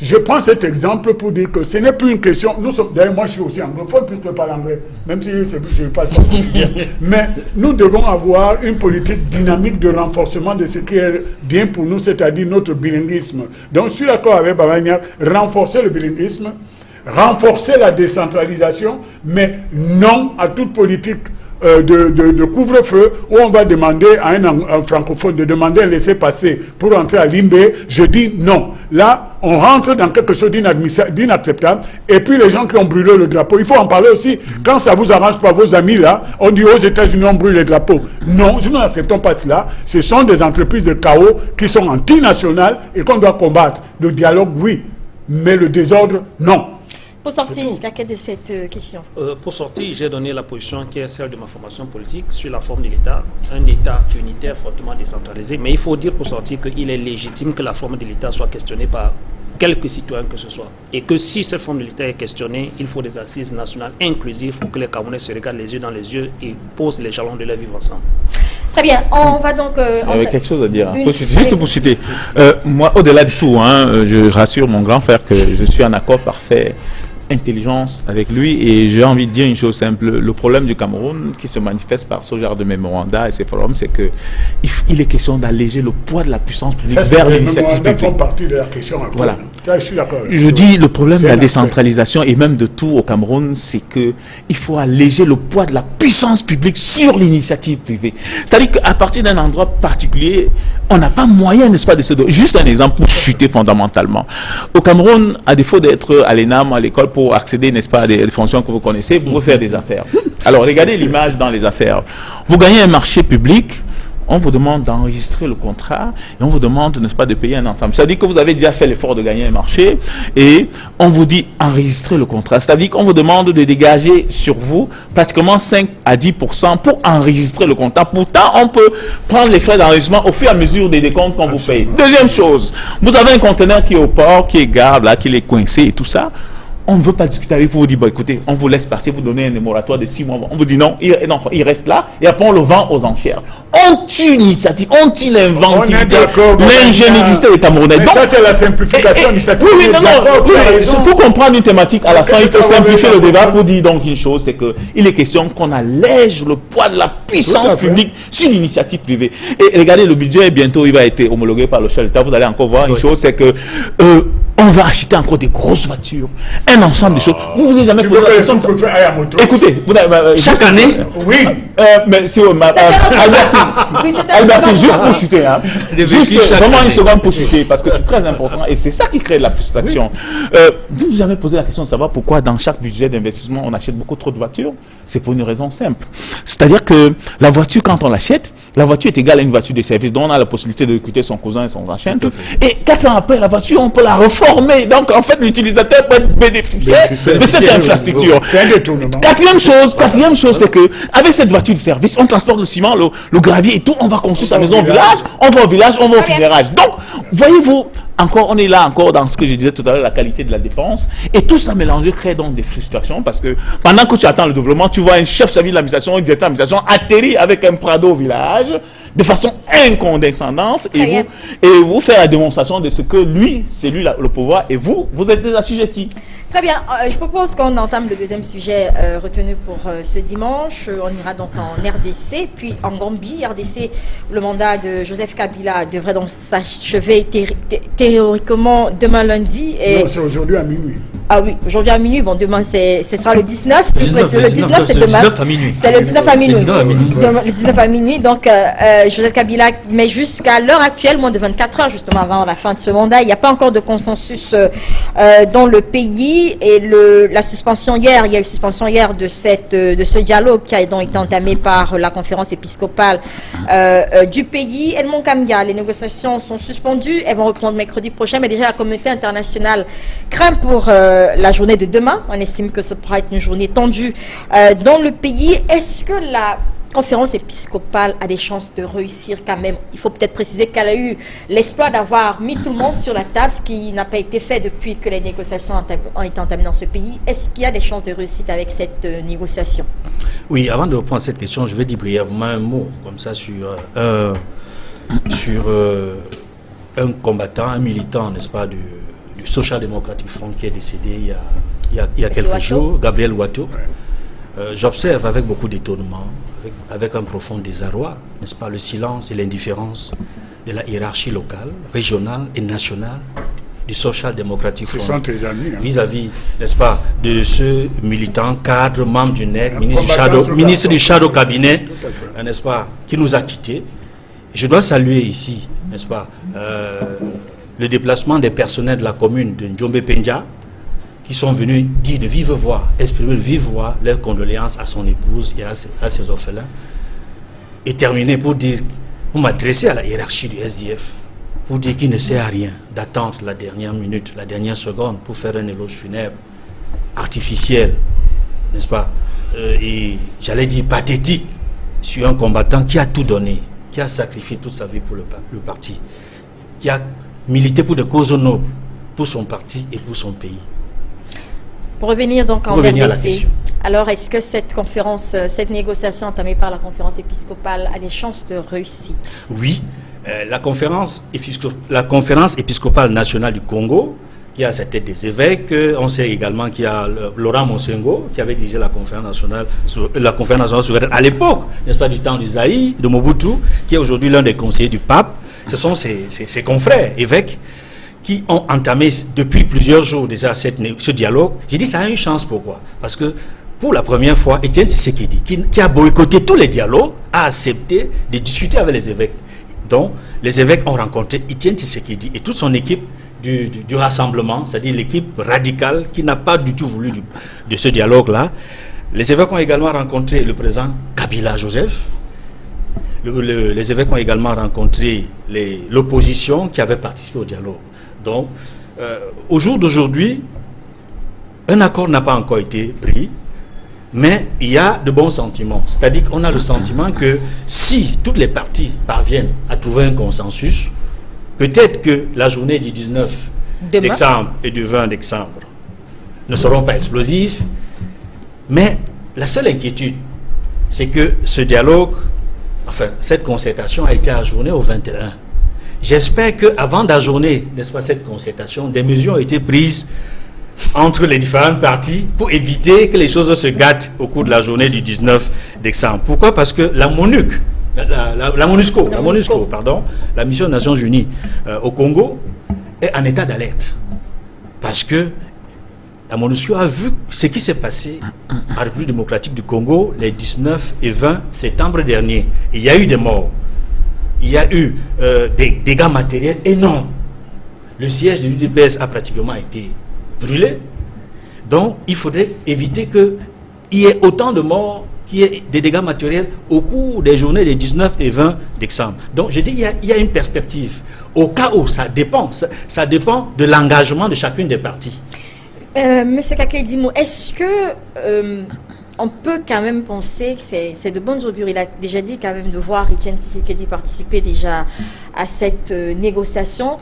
Je prends cet exemple pour dire que ce n'est plus une question. D'ailleurs, moi, je suis aussi anglophone puisque je parle anglais, même si je ne parle pas bien. Mais nous devons avoir une politique dynamique de renforcement de ce qui est bien pour nous, c'est-à-dire notre bilinguisme. Donc, je suis d'accord avec Babania, renforcer le bilinguisme, renforcer la décentralisation, mais non à toute politique de couvre-feu où on va demander à un francophone de demander un laissez-passer pour entrer à Limbé. Je dis non. Là, on rentre dans quelque chose d'inacceptable. Et puis les gens qui ont brûlé le drapeau, il faut en parler aussi. Quand ça vous arrange pas, vos amis là, on dit aux États-Unis on brûle les drapeaux. Non, nous n'acceptons pas cela. Ce sont des entreprises de chaos qui sont antinationales et qu'on doit combattre. Le dialogue, oui, mais le désordre, non. Pour sortir, la quête de cette question. Pour sortir, j'ai donné la position qui est celle de ma formation politique sur la forme de l'État, un État unitaire fortement décentralisé. Mais il faut dire pour sortir qu'il est légitime que la forme de l'État soit questionnée par quelques citoyens que ce soit. Et que si cette forme de l'État est questionnée, il faut des assises nationales inclusives pour que les Camerounais se regardent les yeux dans les yeux et posent les jalons de leur vivre ensemble. Très bien, on va donc... Avec quelque chose à dire. Juste pour citer, moi, au-delà de tout, je rassure mon grand frère que je suis en accord parfait, intelligence avec lui, et j'ai envie de dire une chose simple. Le problème du Cameroun qui se manifeste par ce genre de mémoranda et ces forums, c'est que il est question d'alléger le poids de la puissance publique vers l'initiative publique. Font partie de la question actuelle. Voilà. Ça, je suis d'accord. Je dis le problème de la décentralisation et même de tout au Cameroun, c'est que il faut alléger le poids de la puissance publique sur l'initiative privée. C'est-à-dire qu'à partir d'un endroit particulier, on n'a pas moyen, n'est-ce pas, de se donner. Juste un exemple pour chuter fondamentalement. Au Cameroun, à défaut d'être à l'ENAM, à l'école, pour accéder, n'est-ce pas, à des fonctions que vous connaissez, vous pouvez faire des affaires. Alors, regardez l'image dans les affaires. Vous gagnez un marché public, on vous demande d'enregistrer le contrat et on vous demande, n'est-ce pas, de payer un ensemble. C'est-à-dire que vous avez déjà fait l'effort de gagner un marché et on vous dit enregistrer le contrat. C'est-à-dire qu'on vous demande de dégager sur vous pratiquement 5 à 10% pour enregistrer le contrat. Pourtant, on peut prendre les frais d'enregistrement au fur et à mesure des décomptes qu'on vous paye. Deuxième chose, vous avez un conteneur qui est au port, qui est garde, là, qui est coincé et tout ça. On ne veut pas discuter avec vous, vous dit, bon, écoutez, on vous laisse passer, vous donnez un moratoire de 6 mois. On vous dit non, il reste là, et après on le vend aux enchères. Ont-ils l'initiative, ont-ils l'inventivité, l'ingéniosité des Camerounais? Mais ça, c'est la simplification du secteur. Oui, non, pour comprendre une thématique, à la fin, il faut simplifier le débat pour dire donc une chose, c'est qu'il est question qu'on allège le poids de la puissance publique sur l'initiative privée. Et regardez, le budget, bientôt, il va être homologué par le chef de l'État. Vous allez encore voir une chose, c'est que on va acheter encore des grosses voitures, un ensemble de choses. Vous vous avez jamais posé la question. Écoutez, chaque année, oui. Mais c'est Albertine, juste pour chuter, juste vraiment une seconde pour chuter, parce que c'est très important et c'est ça qui crée de la frustration. Vous vous avez posé la question de savoir pourquoi dans chaque budget d'investissement on achète beaucoup trop de voitures? C'est pour une raison simple. C'est-à-dire que la voiture, quand on l'achète, la voiture est égale à une voiture de service, dont on a la possibilité de recruter son cousin et son rachète. Et 4 ans après, la voiture, on peut la reformer. Donc, en fait, l'utilisateur peut être bénéficiaire de cette infrastructure. C'est un détournement. Quatrième chose, c'est que avec cette voiture de service, on transporte le ciment, le gravier et tout, on va construire sa maison au village, on va au village, on va au finérage. Donc, voyez-vous, encore, on est là encore dans ce que je disais tout à l'heure, la qualité de la dépense. Et tout ça mélangé crée donc des frustrations parce que pendant que tu attends le développement, tu vois un chef de service de l'administration, un directeur d'administration atterrir avec un Prado au village de façon incondescendante et vous faire la démonstration de ce que lui, c'est lui le pouvoir et vous êtes des assujettis. Très bien, je propose qu'on entame le deuxième sujet retenu pour ce dimanche. On ira donc en RDC, puis en Gambie. RDC, le mandat de Joseph Kabila devrait donc s'achever théoriquement demain lundi. Non, c'est aujourd'hui à minuit. Ah oui, aujourd'hui à minuit, bon demain ce sera le 19, Le 19, le 19 c'est demain. 19 à minuit. C'est le 19 à minuit. Le 19 à minuit. Le 19 à minuit, donc Joseph Kabila, mais jusqu'à l'heure actuelle, moins de 24 heures justement avant la fin de ce mandat, il n'y a pas encore de consensus dans le pays et la suspension hier, il y a eu suspension hier de ce dialogue qui a donc été entamé par la conférence épiscopale du pays. Edmond Kamga, les négociations sont suspendues, elles vont reprendre mercredi prochain, mais déjà la communauté internationale craint pour la journée de demain. On estime que ce pourra être une journée tendue dans le pays. Est-ce que la conférence épiscopale a des chances de réussir quand même? Il faut peut-être préciser qu'elle a eu l'exploit d'avoir mis tout le monde sur la table, ce qui n'a pas été fait depuis que les négociations ont été entamées dans ce pays. Est-ce qu'il y a des chances de réussite avec cette négociation? Oui, avant de reprendre cette question, je vais dire brièvement un mot comme ça sur un combattant, un militant, n'est-ce pas, du Social Democratic Front qui est décédé il y a quelques jours, Gabriel Ouattara. J'observe avec beaucoup d'étonnement, avec un profond désarroi, n'est-ce pas, le silence et l'indifférence de la hiérarchie locale, régionale et nationale du Social Democratic Front. Ce sont tes amis. Hein. Vis-à-vis, n'est-ce pas, de ce militant, cadre, membre du NEC, ministre du Shadow Cabinet, n'est-ce pas, qui nous a quittés. Je dois saluer ici, n'est-ce pas, le déplacement des personnels de la commune de Ndiombe-Pendia, qui sont venus dire de vive voix, exprimer de vive voix leurs condoléances à son épouse et à ses orphelins, et terminer pour m'adresser à la hiérarchie du SDF, pour dire qu'il ne sert à rien d'attendre la dernière minute, la dernière seconde pour faire un éloge funèbre artificiel, n'est-ce pas, et j'allais dire pathétique, sur un combattant qui a tout donné, qui a sacrifié toute sa vie pour le parti, qui a milité pour des causes nobles, pour son parti et pour son pays. Pour revenir donc en RDC, alors est-ce que cette conférence, cette négociation entamée par la conférence épiscopale a des chances de réussite? Oui, la conférence épiscopale nationale du Congo, qui a à sa tête des évêques, on sait également qu'il y a Laurent Monsengo, qui avait dirigé la conférence nationale souveraine à l'époque, n'est-ce pas, du temps d'Isaïe, de Mobutu, qui est aujourd'hui l'un des conseillers du pape. Ce sont ses confrères évêques qui ont entamé depuis plusieurs jours déjà ce dialogue. J'ai dit ça a une chance, pourquoi? Parce que pour la première fois, Etienne Tshisekedi, qui a boycotté tous les dialogues, a accepté de discuter avec les évêques. Donc, les évêques ont rencontré Etienne Tshisekedi et toute son équipe du rassemblement, c'est-à-dire l'équipe radicale qui n'a pas du tout voulu de ce dialogue-là. Les évêques ont également rencontré le président Kabila Joseph. Les évêques ont également rencontré l'opposition qui avait participé au dialogue. Donc, au jour d'aujourd'hui, un accord n'a pas encore été pris, mais il y a de bons sentiments. C'est-à-dire qu'on a le sentiment que si toutes les parties parviennent à trouver un consensus, peut-être que la journée du 19 décembre et du 20 décembre ne seront pas explosives, mais la seule inquiétude, c'est que ce dialogue, enfin, cette concertation a été ajournée au 21. J'espère qu'avant d'ajourner, n'est-ce pas, cette concertation, des mesures ont été prises entre les différentes parties pour éviter que les choses se gâtent au cours de la journée du 19 décembre. Pourquoi? Parce que la MONUSCO, la mission des Nations Unies au Congo, est en état d'alerte. Parce que la MONUSCO a vu ce qui s'est passé en République démocratique du Congo les 19 et 20 septembre dernier. Il y a eu des morts. Il y a eu des dégâts matériels énormes. Le siège de l'UDPS a pratiquement été brûlé. Donc, il faudrait éviter qu'il y ait autant de morts, qu'il y ait des dégâts matériels au cours des journées des 19 et 20 décembre. Donc, je dis, il y a une perspective. Au cas où, ça dépend de l'engagement de chacune des parties. Monsieur Kakedimo, est-ce que on peut quand même penser que c'est de bonnes augures? Il a déjà dit quand même de voir Etienne Tshisekedi participer déjà à cette négociation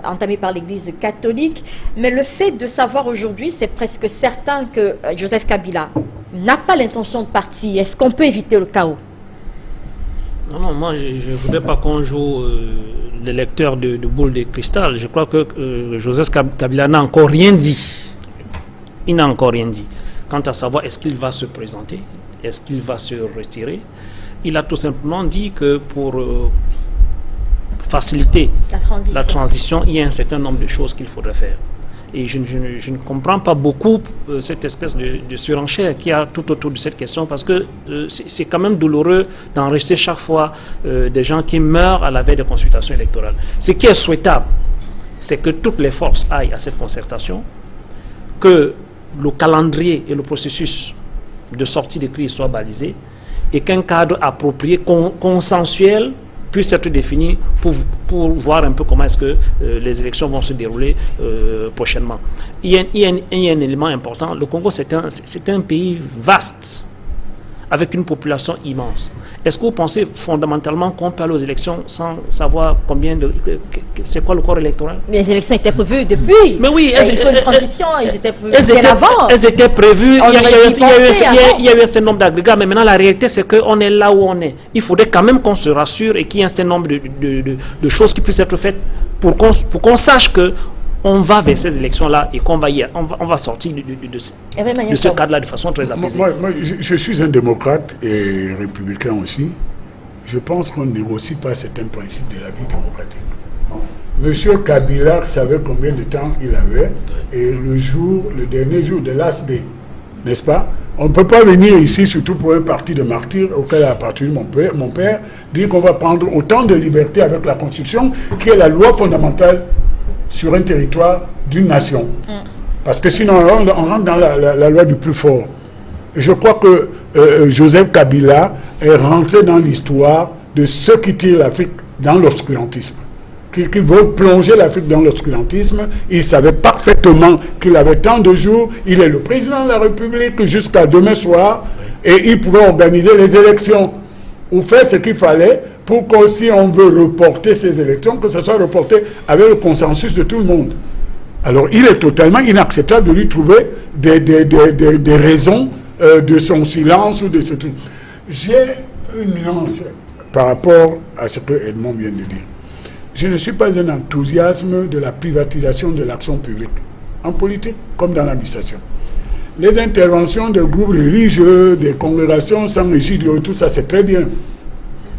entamée par l'Église catholique. Mais le fait de savoir aujourd'hui, c'est presque certain que Joseph Kabila n'a pas l'intention de partir. Est-ce qu'on peut éviter le chaos? Non, moi je ne voudrais pas qu'on joue le lecteur de boule de cristal. Je crois que Joseph Kabila n'a encore rien dit. Il n'a encore rien dit. Quant à savoir est-ce qu'il va se présenter, est-ce qu'il va se retirer, il a tout simplement dit que pour faciliter la transition, il y a un certain nombre de choses qu'il faudrait faire. Et je ne comprends pas beaucoup cette espèce de surenchère qu'il y a tout autour de cette question, parce que c'est quand même douloureux d'enregistrer chaque fois des gens qui meurent à la veille des consultations électorales. Ce qui est souhaitable, c'est que toutes les forces aillent à cette concertation, que le calendrier et le processus de sortie de crise soient balisés, et qu'un cadre approprié, consensuel, puisse être défini pour voir un peu comment est-ce que les élections vont se dérouler prochainement. Il y a un élément important. Le Congo, c'est un pays vaste, avec une population immense. Est-ce que vous pensez fondamentalement qu'on peut aller aux élections sans savoir c'est quoi le corps électoral? Mais les élections étaient prévues depuis. Mais oui, il faut une transition, ils étaient prévues bien avant. Elles étaient prévues, il y a eu un certain nombre d'agrégats, mais maintenant la réalité c'est qu'on est là où on est. Il faudrait quand même qu'on se rassure et qu'il y ait un certain nombre de choses qui puissent être faites pour qu'on sache que on va vers ces élections-là et qu'on va, on va sortir de ce cadre-là de façon très apaisée. Moi, je suis un démocrate et républicain aussi. Je pense qu'on ne négocie pas certains principes de la vie démocratique. Monsieur Kabila savait combien de temps il avait, et le dernier jour de last day, n'est-ce pas? On ne peut pas venir ici, surtout pour un parti de martyrs auquel a appartenu mon père, dire qu'on va prendre autant de liberté avec la Constitution, qui est la loi fondamentale sur un territoire d'une nation. Parce que sinon, on rentre dans la loi du plus fort. Et je crois que Joseph Kabila est rentré dans l'histoire de ceux qui tirent l'Afrique dans l'obscurantisme. Qui veut plonger l'Afrique dans l'obscurantisme. Il savait parfaitement qu'il avait tant de jours. Il est le président de la République jusqu'à demain soir. Et il pouvait organiser les élections ou faire ce qu'il fallait pour que si on veut reporter ces élections, que ce soit reporté avec le consensus de tout le monde. Alors il est totalement inacceptable de lui trouver des raisons de son silence ou de ce truc. J'ai une nuance par rapport à ce que Edmond vient de dire. Je ne suis pas un enthousiasme de la privatisation de l'action publique, en politique comme dans l'administration. Les interventions de groupes religieux, des congrégations sans égidio, tout ça c'est très bien.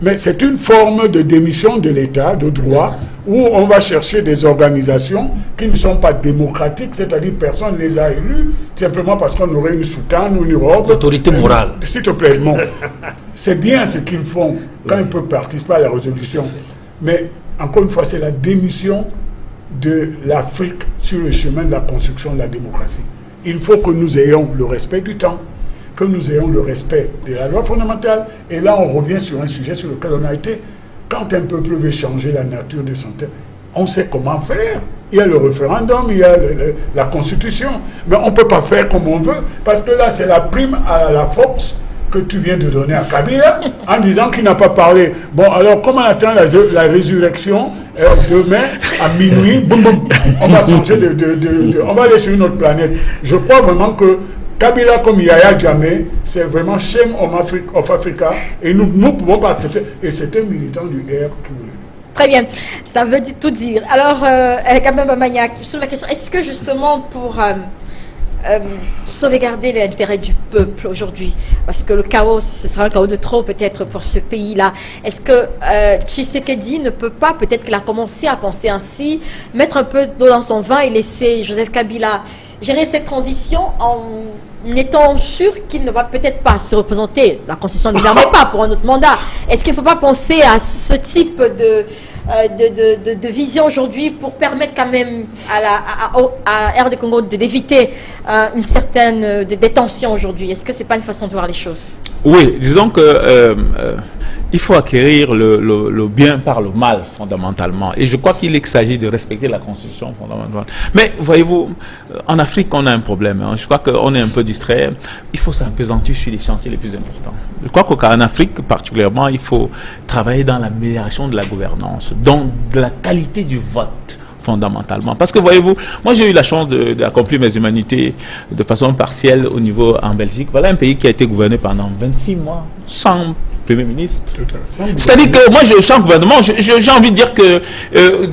Mais c'est une forme de démission de l'État, de droit, où on va chercher des organisations qui ne sont pas démocratiques, c'est-à-dire personne ne les a élus, simplement parce qu'on aurait une soutane ou une robe. L'autorité morale. S'il te plaît, non. C'est bien ce qu'ils font quand ils peuvent participer à la résolution. Mais, encore une fois, c'est la démission de l'Afrique sur le chemin de la construction de la démocratie. Il faut que nous ayons le respect du temps, que nous ayons le respect de la loi fondamentale. Et là, on revient sur un sujet sur lequel on a été. Quand un peuple veut changer la nature de son terre, on sait comment faire. Il y a le référendum, il y a la constitution. Mais on ne peut pas faire comme on veut, parce que là, c'est la prime à la force que tu viens de donner à Kabila, en disant qu'il n'a pas parlé. Bon, alors, comment on attend la résurrection demain, à minuit, boum, boum, on va changer on va aller sur une autre planète. Je crois vraiment que Kabila comme Yaya Jammeh, c'est vraiment shame of Africa, et nous ne pouvons pas accepter. Et c'est un militant du R qui voulait. Très bien, ça veut tout dire. Alors, Kabamba Maniac, sur la question, est-ce que justement pour sauvegarder l'intérêt du peuple aujourd'hui, parce que le chaos, ce sera un chaos de trop peut-être pour ce pays-là, est-ce que Tshisekedi ne peut pas, peut-être qu'il a commencé à penser ainsi, mettre un peu d'eau dans son vin et laisser Joseph Kabila gérer cette transition en étant sûr qu'il ne va peut-être pas se représenter, la Constitution ne lui permet pas pour un autre mandat. Est-ce qu'il ne faut pas penser à ce type de vision aujourd'hui pour permettre quand même à RD Congo d'éviter une certaine détention aujourd'hui? Est-ce que ce n'est pas une façon de voir les choses? Oui, disons que il faut acquérir le bien par le mal, fondamentalement. Et je crois qu'il s'agit de respecter la Constitution fondamentale. Mais, voyez-vous, en Afrique, on a un problème. Hein. Je crois qu'on est un peu distrait. Il faut s'appesantir sur les chantiers les plus importants. Je crois qu'en Afrique, particulièrement, il faut travailler dans l'amélioration de la gouvernance, dans de la qualité du vote, fondamentalement. Parce que, voyez-vous, moi j'ai eu la chance d'accomplir mes humanités de façon partielle au niveau en Belgique. Voilà un pays qui a été gouverné pendant 26 mois, sans Premier ministre. C'est-à-dire que moi, sans gouvernement, j'ai envie de dire que,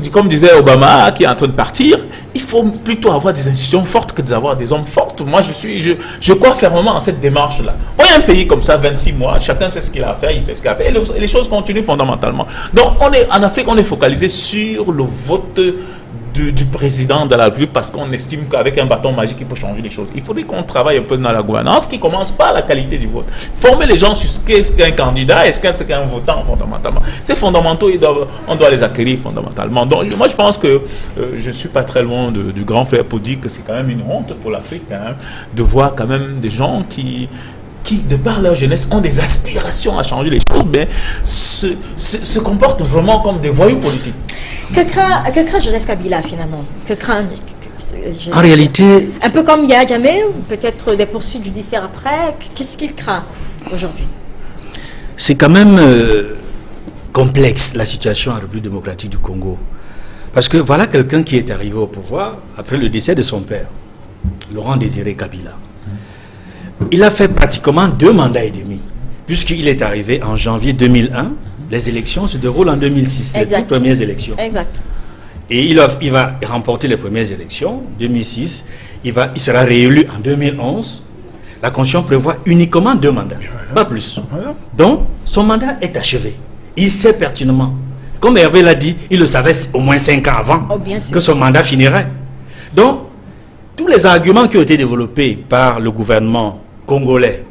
comme disait Obama, qui est en train de partir, il faut plutôt avoir des institutions fortes que d'avoir des hommes forts. Moi, je crois fermement en cette démarche-là. Voyez un pays comme ça, 26 mois, chacun sait ce qu'il a à faire, il fait ce qu'il a à faire, et les choses continuent fondamentalement. Donc, en Afrique, on est focalisé sur le vote du président de la République parce qu'on estime qu'avec un bâton magique, il peut changer les choses. Il faudrait qu'on travaille un peu dans la gouvernance qui commence par la qualité du vote. Former les gens sur ce qu'est un candidat et ce qu'est un votant fondamentalement. Ces fondamentaux, on doit les acquérir fondamentalement. Donc moi, je pense que je ne suis pas très loin du grand frère pour dire que c'est quand même une honte pour l'Afrique de voir quand même des gens qui, de par leur jeunesse, ont des aspirations à changer les choses, mais se comportent vraiment comme des voyous politiques. Que craint Joseph Kabila finalement? En réalité... Un peu comme Yahya Jammeh, ou peut-être des poursuites judiciaires après, qu'est-ce qu'il craint aujourd'hui? C'est quand même complexe la situation en République démocratique du Congo. Parce que voilà quelqu'un qui est arrivé au pouvoir après le décès de son père, Laurent Désiré Kabila. Il a fait pratiquement 2 mandats et demi, puisqu'il est arrivé en janvier 2001. Les élections se déroulent en 2006, les toutes premières élections. Exact. Et il va remporter les premières élections, 2006. Il sera réélu en 2011. La Constitution prévoit uniquement 2 mandats, pas plus. Donc, son mandat est achevé. Il sait pertinemment. Comme Hervé l'a dit, il le savait au moins 5 ans avant que son mandat finirait. Donc, tous les arguments qui ont été développés par le gouvernement congolais,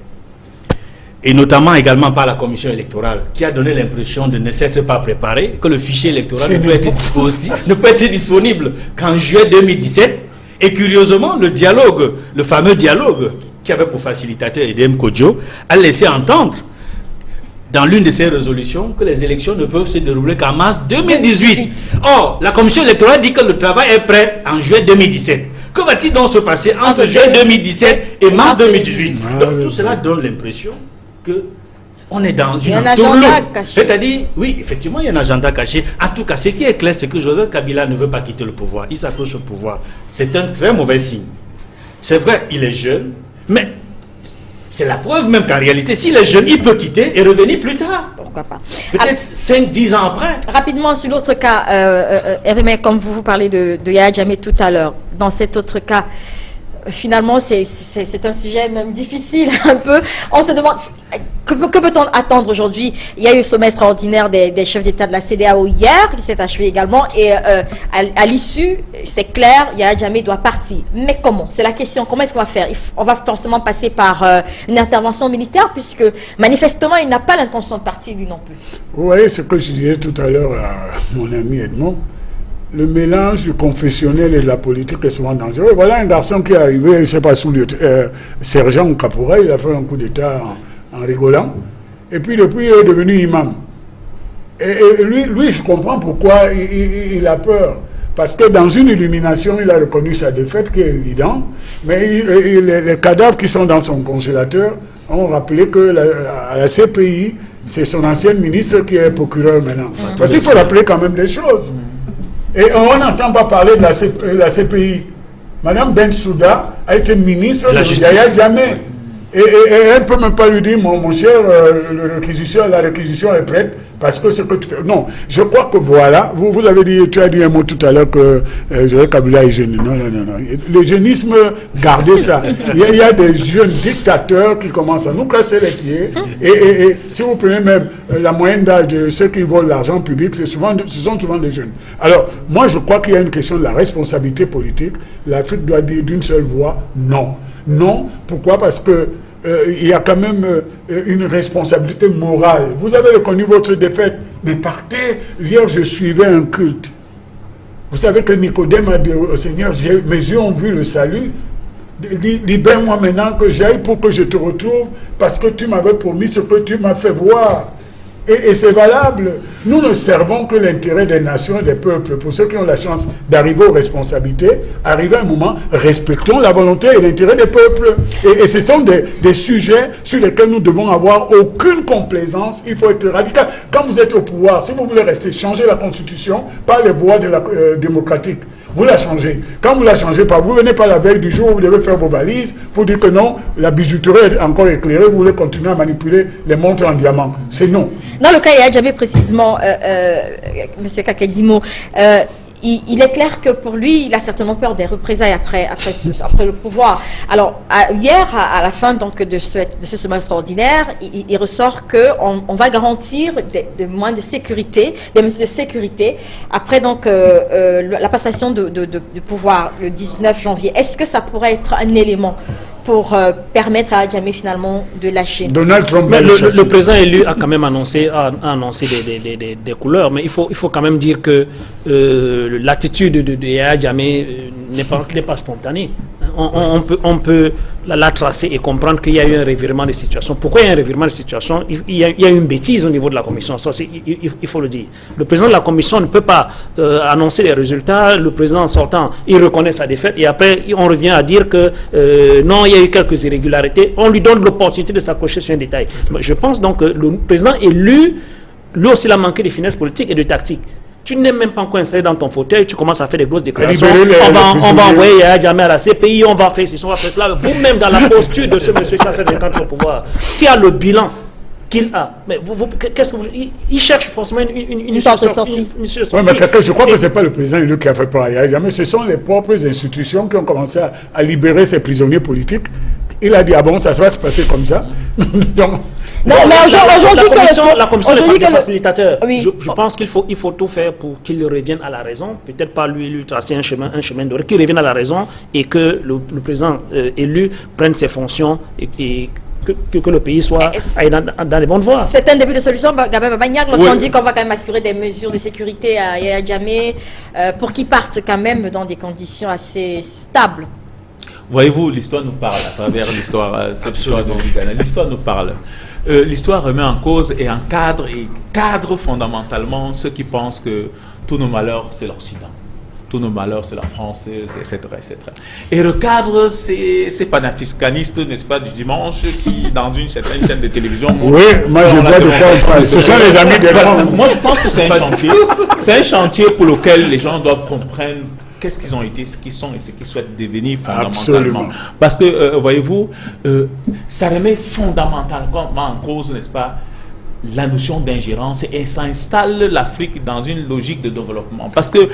et notamment également par la commission électorale, qui a donné l'impression de ne s'être pas préparé, que le fichier électoral ne peut être disponible qu'en juillet 2017. Et curieusement, le fameux dialogue qui avait pour facilitateur Edem Kodjo, a laissé entendre dans l'une de ses résolutions que les élections ne peuvent se dérouler qu'en mars 2018. Or, la commission électorale dit que le travail est prêt en juillet 2017. Que va-t-il donc se passer entre juillet 2017 et mars 2018? Donc tout cela donne l'impression que on est dans une agenda caché. C'est-à-dire, oui, effectivement, il y a un agenda caché. En tout cas, ce qui est clair, c'est que Joseph Kabila ne veut pas quitter le pouvoir. Il s'accroche au pouvoir. C'est un très mauvais signe. C'est vrai, il est jeune, mais c'est la preuve même qu'en réalité, s'il est jeune, il peut quitter et revenir plus tard. Pourquoi pas? Peut-être 5-10 ans après. Rapidement, sur l'autre cas, Hervé, comme vous parlez de Yahya Jammeh tout à l'heure, dans cet autre cas, finalement, c'est un sujet même difficile un peu. On se demande, que peut-on attendre aujourd'hui? Il y a eu le sommet extraordinaire des chefs d'État de la CEDEAO hier, qui s'est achevé également, et à l'issue, c'est clair, Yahya Jammeh doit partir. Mais comment? C'est la question. Comment est-ce qu'on va faire? On va forcément passer par une intervention militaire, puisque manifestement, il n'a pas l'intention de partir, lui non plus. Vous voyez ce que je disais tout à l'heure à mon ami Edmond. Le mélange du confessionnel et de la politique est souvent dangereux. Voilà un garçon qui est arrivé, je ne sais pas, sous le sergent Caporal, il a fait un coup d'État en rigolant. Et puis depuis, il est devenu imam. Et lui, je comprends pourquoi il a peur. Parce que dans une illumination, il a reconnu sa défaite, qui est évident. Mais les cadavres qui sont dans son congélateur ont rappelé que à la CPI, c'est son ancienne ministre qui est procureur maintenant. Parce qu'il faut rappeler quand même des choses. Et on n'entend pas parler de la CPI. Madame Bensouda a été ministre de Yahya Jammeh. Et elle ne peut même pas lui dire, mon cher, la réquisition est prête, parce que ce que tu fais... Non, je crois que voilà, vous avez dit, tu as dit un mot tout à l'heure que Joseph Kabila est jeune. Non. Le jeunisme, gardez ça. Il y a des jeunes dictateurs qui commencent à nous casser les pieds. Et si vous prenez même la moyenne d'âge de ceux qui volent l'argent public, ce sont souvent des jeunes. Alors, moi, je crois qu'il y a une question de la responsabilité politique. L'Afrique doit dire d'une seule voix, non. Non, pourquoi? Parce que il y a quand même une responsabilité morale. Vous avez reconnu votre défaite, mais partez. Hier, je suivais un culte. Vous savez que Nicodème a dit au Seigneur, mes yeux ont vu le salut. Libère-moi maintenant que j'aille pour que je te retrouve, parce que tu m'avais promis ce que tu m'as fait voir. Et c'est valable. Nous ne servons que l'intérêt des nations et des peuples. Pour ceux qui ont la chance d'arriver aux responsabilités, arriver à un moment, respectons la volonté et l'intérêt des peuples. Et ce sont des sujets sur lesquels nous devons avoir aucune complaisance. Il faut être radical. Quand vous êtes au pouvoir, si vous voulez rester, changer la Constitution par les voies de la démocratique. Vous la changez. Quand vous la changez pas, vous venez pas la veille du jour où vous devez faire vos valises, vous dites que non, la bijouterie est encore éclairée, vous voulez continuer à manipuler les montres en diamant. C'est non. Dans le cas Yahya Jammeh précisément, M. Kakadimo, il est clair que pour lui, il a certainement peur des représailles après le pouvoir. Alors, hier, à la fin donc, de ce semestre extraordinaire, il ressort qu'on va garantir des moyens de sécurité, des mesures de sécurité, après donc la passation de pouvoir le 19 janvier. Est-ce que ça pourrait être un élément pour permettre à Adjamé finalement de lâcher? Donald Trump Mais le président élu a quand même annoncé des couleurs, mais il faut quand même dire que l'attitude de Yahya Jammeh n'est pas spontanée. On peut la tracer et comprendre qu'il y a eu un revirement de situation. Pourquoi il y a un revirement de situation? Il y a une bêtise au niveau de la commission. Ça, il faut le dire. Le président de la commission ne peut pas annoncer les résultats. Le président sortant, il reconnaît sa défaite et après, on revient à dire que non, il y a eu quelques irrégularités. On lui donne l'opportunité de s'accrocher sur un détail. Je pense donc que le président élu, lui aussi, il a manqué de finesse politique et de tactique. Tu n'es même pas encore installé dans ton fauteuil, tu commences à faire des grosses déclarations. On va envoyer Yahya Jammeh à la CPI, on va faire ceci, on va faire cela. Vous-même, dans la posture de ce monsieur qui a fait des camps au pouvoir, qui a le bilan qu'il a. Mais qu'est-ce que il cherche forcément une sortie. Oui, mais je crois que ce n'est pas le président élu qui a fait peur à Yahya Jammeh, ce sont les propres institutions qui ont commencé à libérer ces prisonniers politiques. Il a dit, ah bon, ça va se passer comme ça. Donc, non, mais aujourd'hui la commission n'est pas facilitateur. Oui. Je pense qu'il faut tout faire pour qu'il revienne à la raison. Peut-être pas lui tracer un chemin de qu'il revienne à la raison et que le président élu prenne ses fonctions et que le pays soit dans les bonnes voies. C'est un début de solution, Gabin Babagnac, lorsqu'on dit qu'on va quand même assurer des mesures de sécurité à Yahya Jammeh pour qu'il parte quand même dans des conditions assez stables. Voyez-vous, l'histoire nous parle à travers l'histoire, cette histoire de Ghana. L'histoire nous parle. L'histoire remet en cause et cadre fondamentalement ceux qui pensent que tous nos malheurs, c'est l'Occident. Tous nos malheurs, c'est la France, etc., etc. Et recadre ces panafricanistes, n'est-ce pas, du dimanche, qui, dans une certaine chaîne de télévision... Oui, moi je vois de quoi on parle. Ce sont les amis des gens. Moi, je pense que c'est un chantier. C'est un chantier pour lequel les gens doivent comprendre qu'est-ce qu'ils ont été, ce qu'ils sont et ce qu'ils souhaitent devenir fondamentalement. Absolument. Parce que, voyez-vous, ça remet fondamentalement en cause, n'est-ce pas, la notion d'ingérence et ça installe l'Afrique dans une logique de développement. Parce que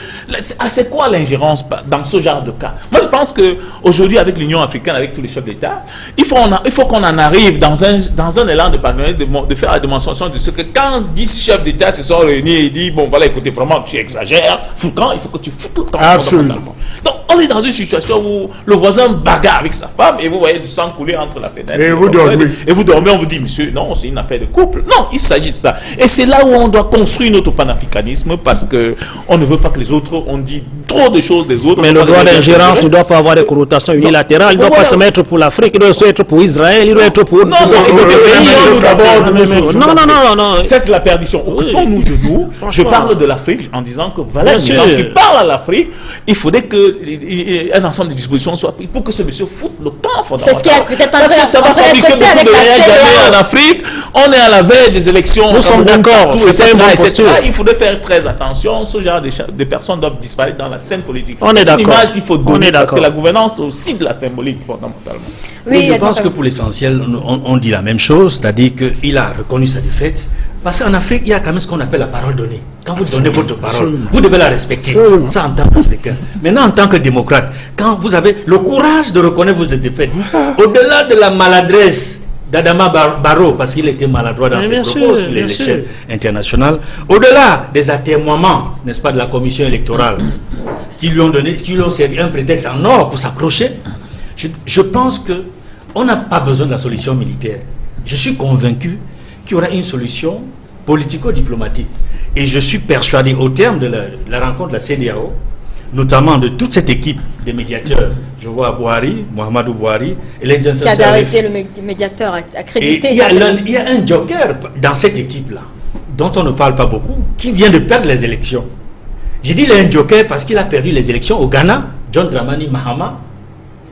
c'est quoi l'ingérence dans ce genre de cas? Moi, je pense qu'aujourd'hui, avec l'Union africaine, avec tous les chefs d'État, il faut qu'on en arrive dans un élan de partenariat de faire la démonstration de ce que quand 10 chefs d'État se sont réunis et disent, bon, voilà, écoutez, vraiment, tu exagères, il faut que tu foutes le camp. Absolument. Donc, on est dans une situation où le voisin bagarre avec sa femme et vous voyez du sang couler entre la fenêtre. Et vous dormez. Et vous dormez, on vous dit, monsieur, non, c'est une affaire de couple. Non, il s'agit de ça. Et c'est là où on doit construire notre panafricanisme parce qu'on ne veut pas que les autres, on dit trop de choses des autres. Mais le droit d'ingérence ne doit pas avoir des connotations unilatérales. Il ne doit pas se mettre pour l'Afrique, il doit se être pour Israël, il doit être pour... Non, ça c'est la perdition. Occupons-nous de nous. Je parle de l'Afrique en disant que voilà, les gens qui parlent à l'Afrique, il faudrait qu'un ensemble de dispositions soit pris pour que ce monsieur foute le camp fondamental. C'est ce qui est peut-être parce que ça va fabriquer beaucoup de Yahya en Afrique. On est à la veille des élections. Nous sommes d'accord. Il faudrait faire très attention. Ce genre de personnes doivent disparaître dans la scène politique. On est d'accord. C'est une image qu'il faut donner parce que la gouvernance est aussi de la symbolique fondamentalement. Oui, je pense que pour l'essentiel, on dit la même chose, c'est-à-dire qu'il a reconnu sa défaite. Parce qu'en Afrique, il y a quand même ce qu'on appelle la parole donnée. Quand vous donnez votre parole, vous devez la respecter. Ça, en tant qu'Africain. Maintenant, en tant que démocrate, quand vous avez le courage de reconnaître vos défaites, au-delà de la maladresse d'Adama Barrow, parce qu'il était maladroit dans ses propos sur l'échelle internationale, au-delà des atermoiements, n'est-ce pas, de la commission électorale, qui lui ont servi un prétexte en or pour s'accrocher, je pense qu'on n'a pas besoin de la solution militaire. Je suis convaincu qu'il y aura une solution politico-diplomatique. Et je suis persuadé, au terme de la rencontre de la CEDEAO, notamment de toute cette équipe de médiateurs, je vois Buhari, Mohamedou Buhari, et l'Indian qui a arrêté le médiateur accrédité. Il y a un joker dans cette équipe-là, dont on ne parle pas beaucoup, qui vient de perdre les élections. J'ai dit qu'il est un joker parce qu'il a perdu les élections au Ghana, John Dramani Mahama.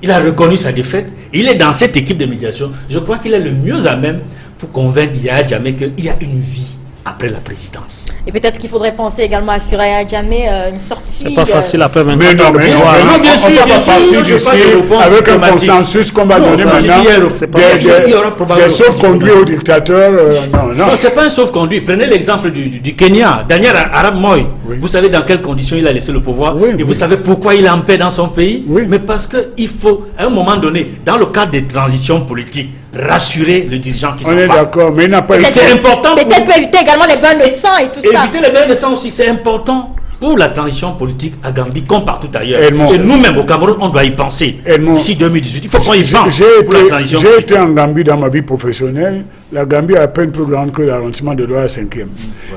Il a reconnu sa défaite. Il est dans cette équipe de médiation. Je crois qu'il est le mieux à même pour convaincre Yahya Jammeh qu'il y a une vie après la présidence. Et peut-être qu'il faudrait penser également à Suraya Djamé, une sortie... C'est pas facile après Mais 24 non, ans de mais pouvoir. non, Non, bien sûr, on va bien pas sûr, partir je d'ici parle de réponse avec un diplomatique. consensus qu'on va Non, donner quand je maintenant. dis hier, c'est pas possible, il y aura probablement Des sauf-conduits aux dictateurs, non. Non, c'est pas un sauf-conduit. Prenez l'exemple du Kenya. Daniel Arap Moi, Oui. vous savez dans quelles conditions il a laissé le pouvoir Oui, et oui. vous savez pourquoi il est en paix dans son pays. Oui. Mais parce qu'il faut, à un moment donné, dans le cadre des transitions politiques, rassurer le dirigeant qui On s'en est va. d'accord, mais il n'a pas Peut-être C'est important pour- peut-être pour éviter également les bains de sang et tout ça. Éviter les bains de sang aussi, c'est important pour la transition politique à Gambie comme partout ailleurs. Edmond. Et nous-mêmes au Cameroun, on doit y penser. Edmond. D'ici 2018, il faut qu'on y J'ai pense pour la transition j'ai politique. été en Gambie dans ma vie professionnelle. La Gambie est à peine plus grande que l'arrondissement de Douala 5e.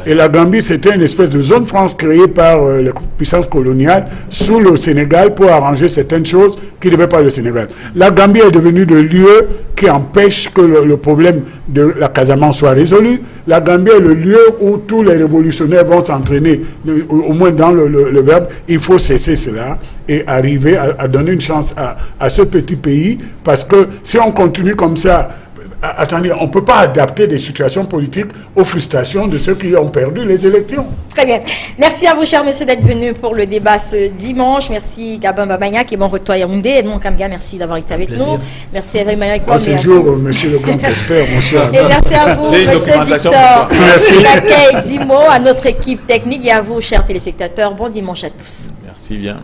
Et la Gambie, c'était une espèce de zone franche créée par les puissances coloniales sous le Sénégal pour arranger certaines choses qui ne devaient pas le Sénégal. La Gambie est devenue le lieu qui empêche que le problème de la Casamance soit résolu. La Gambie est le lieu où tous les révolutionnaires vont s'entraîner, au moins dans le verbe. Il faut cesser cela et arriver à donner une chance à ce petit pays, parce que si on continue comme ça, attendez, on ne peut pas adapter des situations politiques aux frustrations de ceux qui ont perdu les élections. Très bien. Merci à vous, cher monsieur, d'être venu pour le débat ce dimanche. Merci Gabin Babagnac et bon retour à Yaoundé. Edmond Kamga, merci d'avoir été avec nous. Merci Hervé Mayakom. Bon séjour, monsieur le grand expert, mon cher. Et merci à vous, J'ai une monsieur documentation Victor. pour toi. Merci. D'accueil, 10 mots à notre équipe technique et à vous, chers téléspectateurs. Bon dimanche à tous. Merci bien.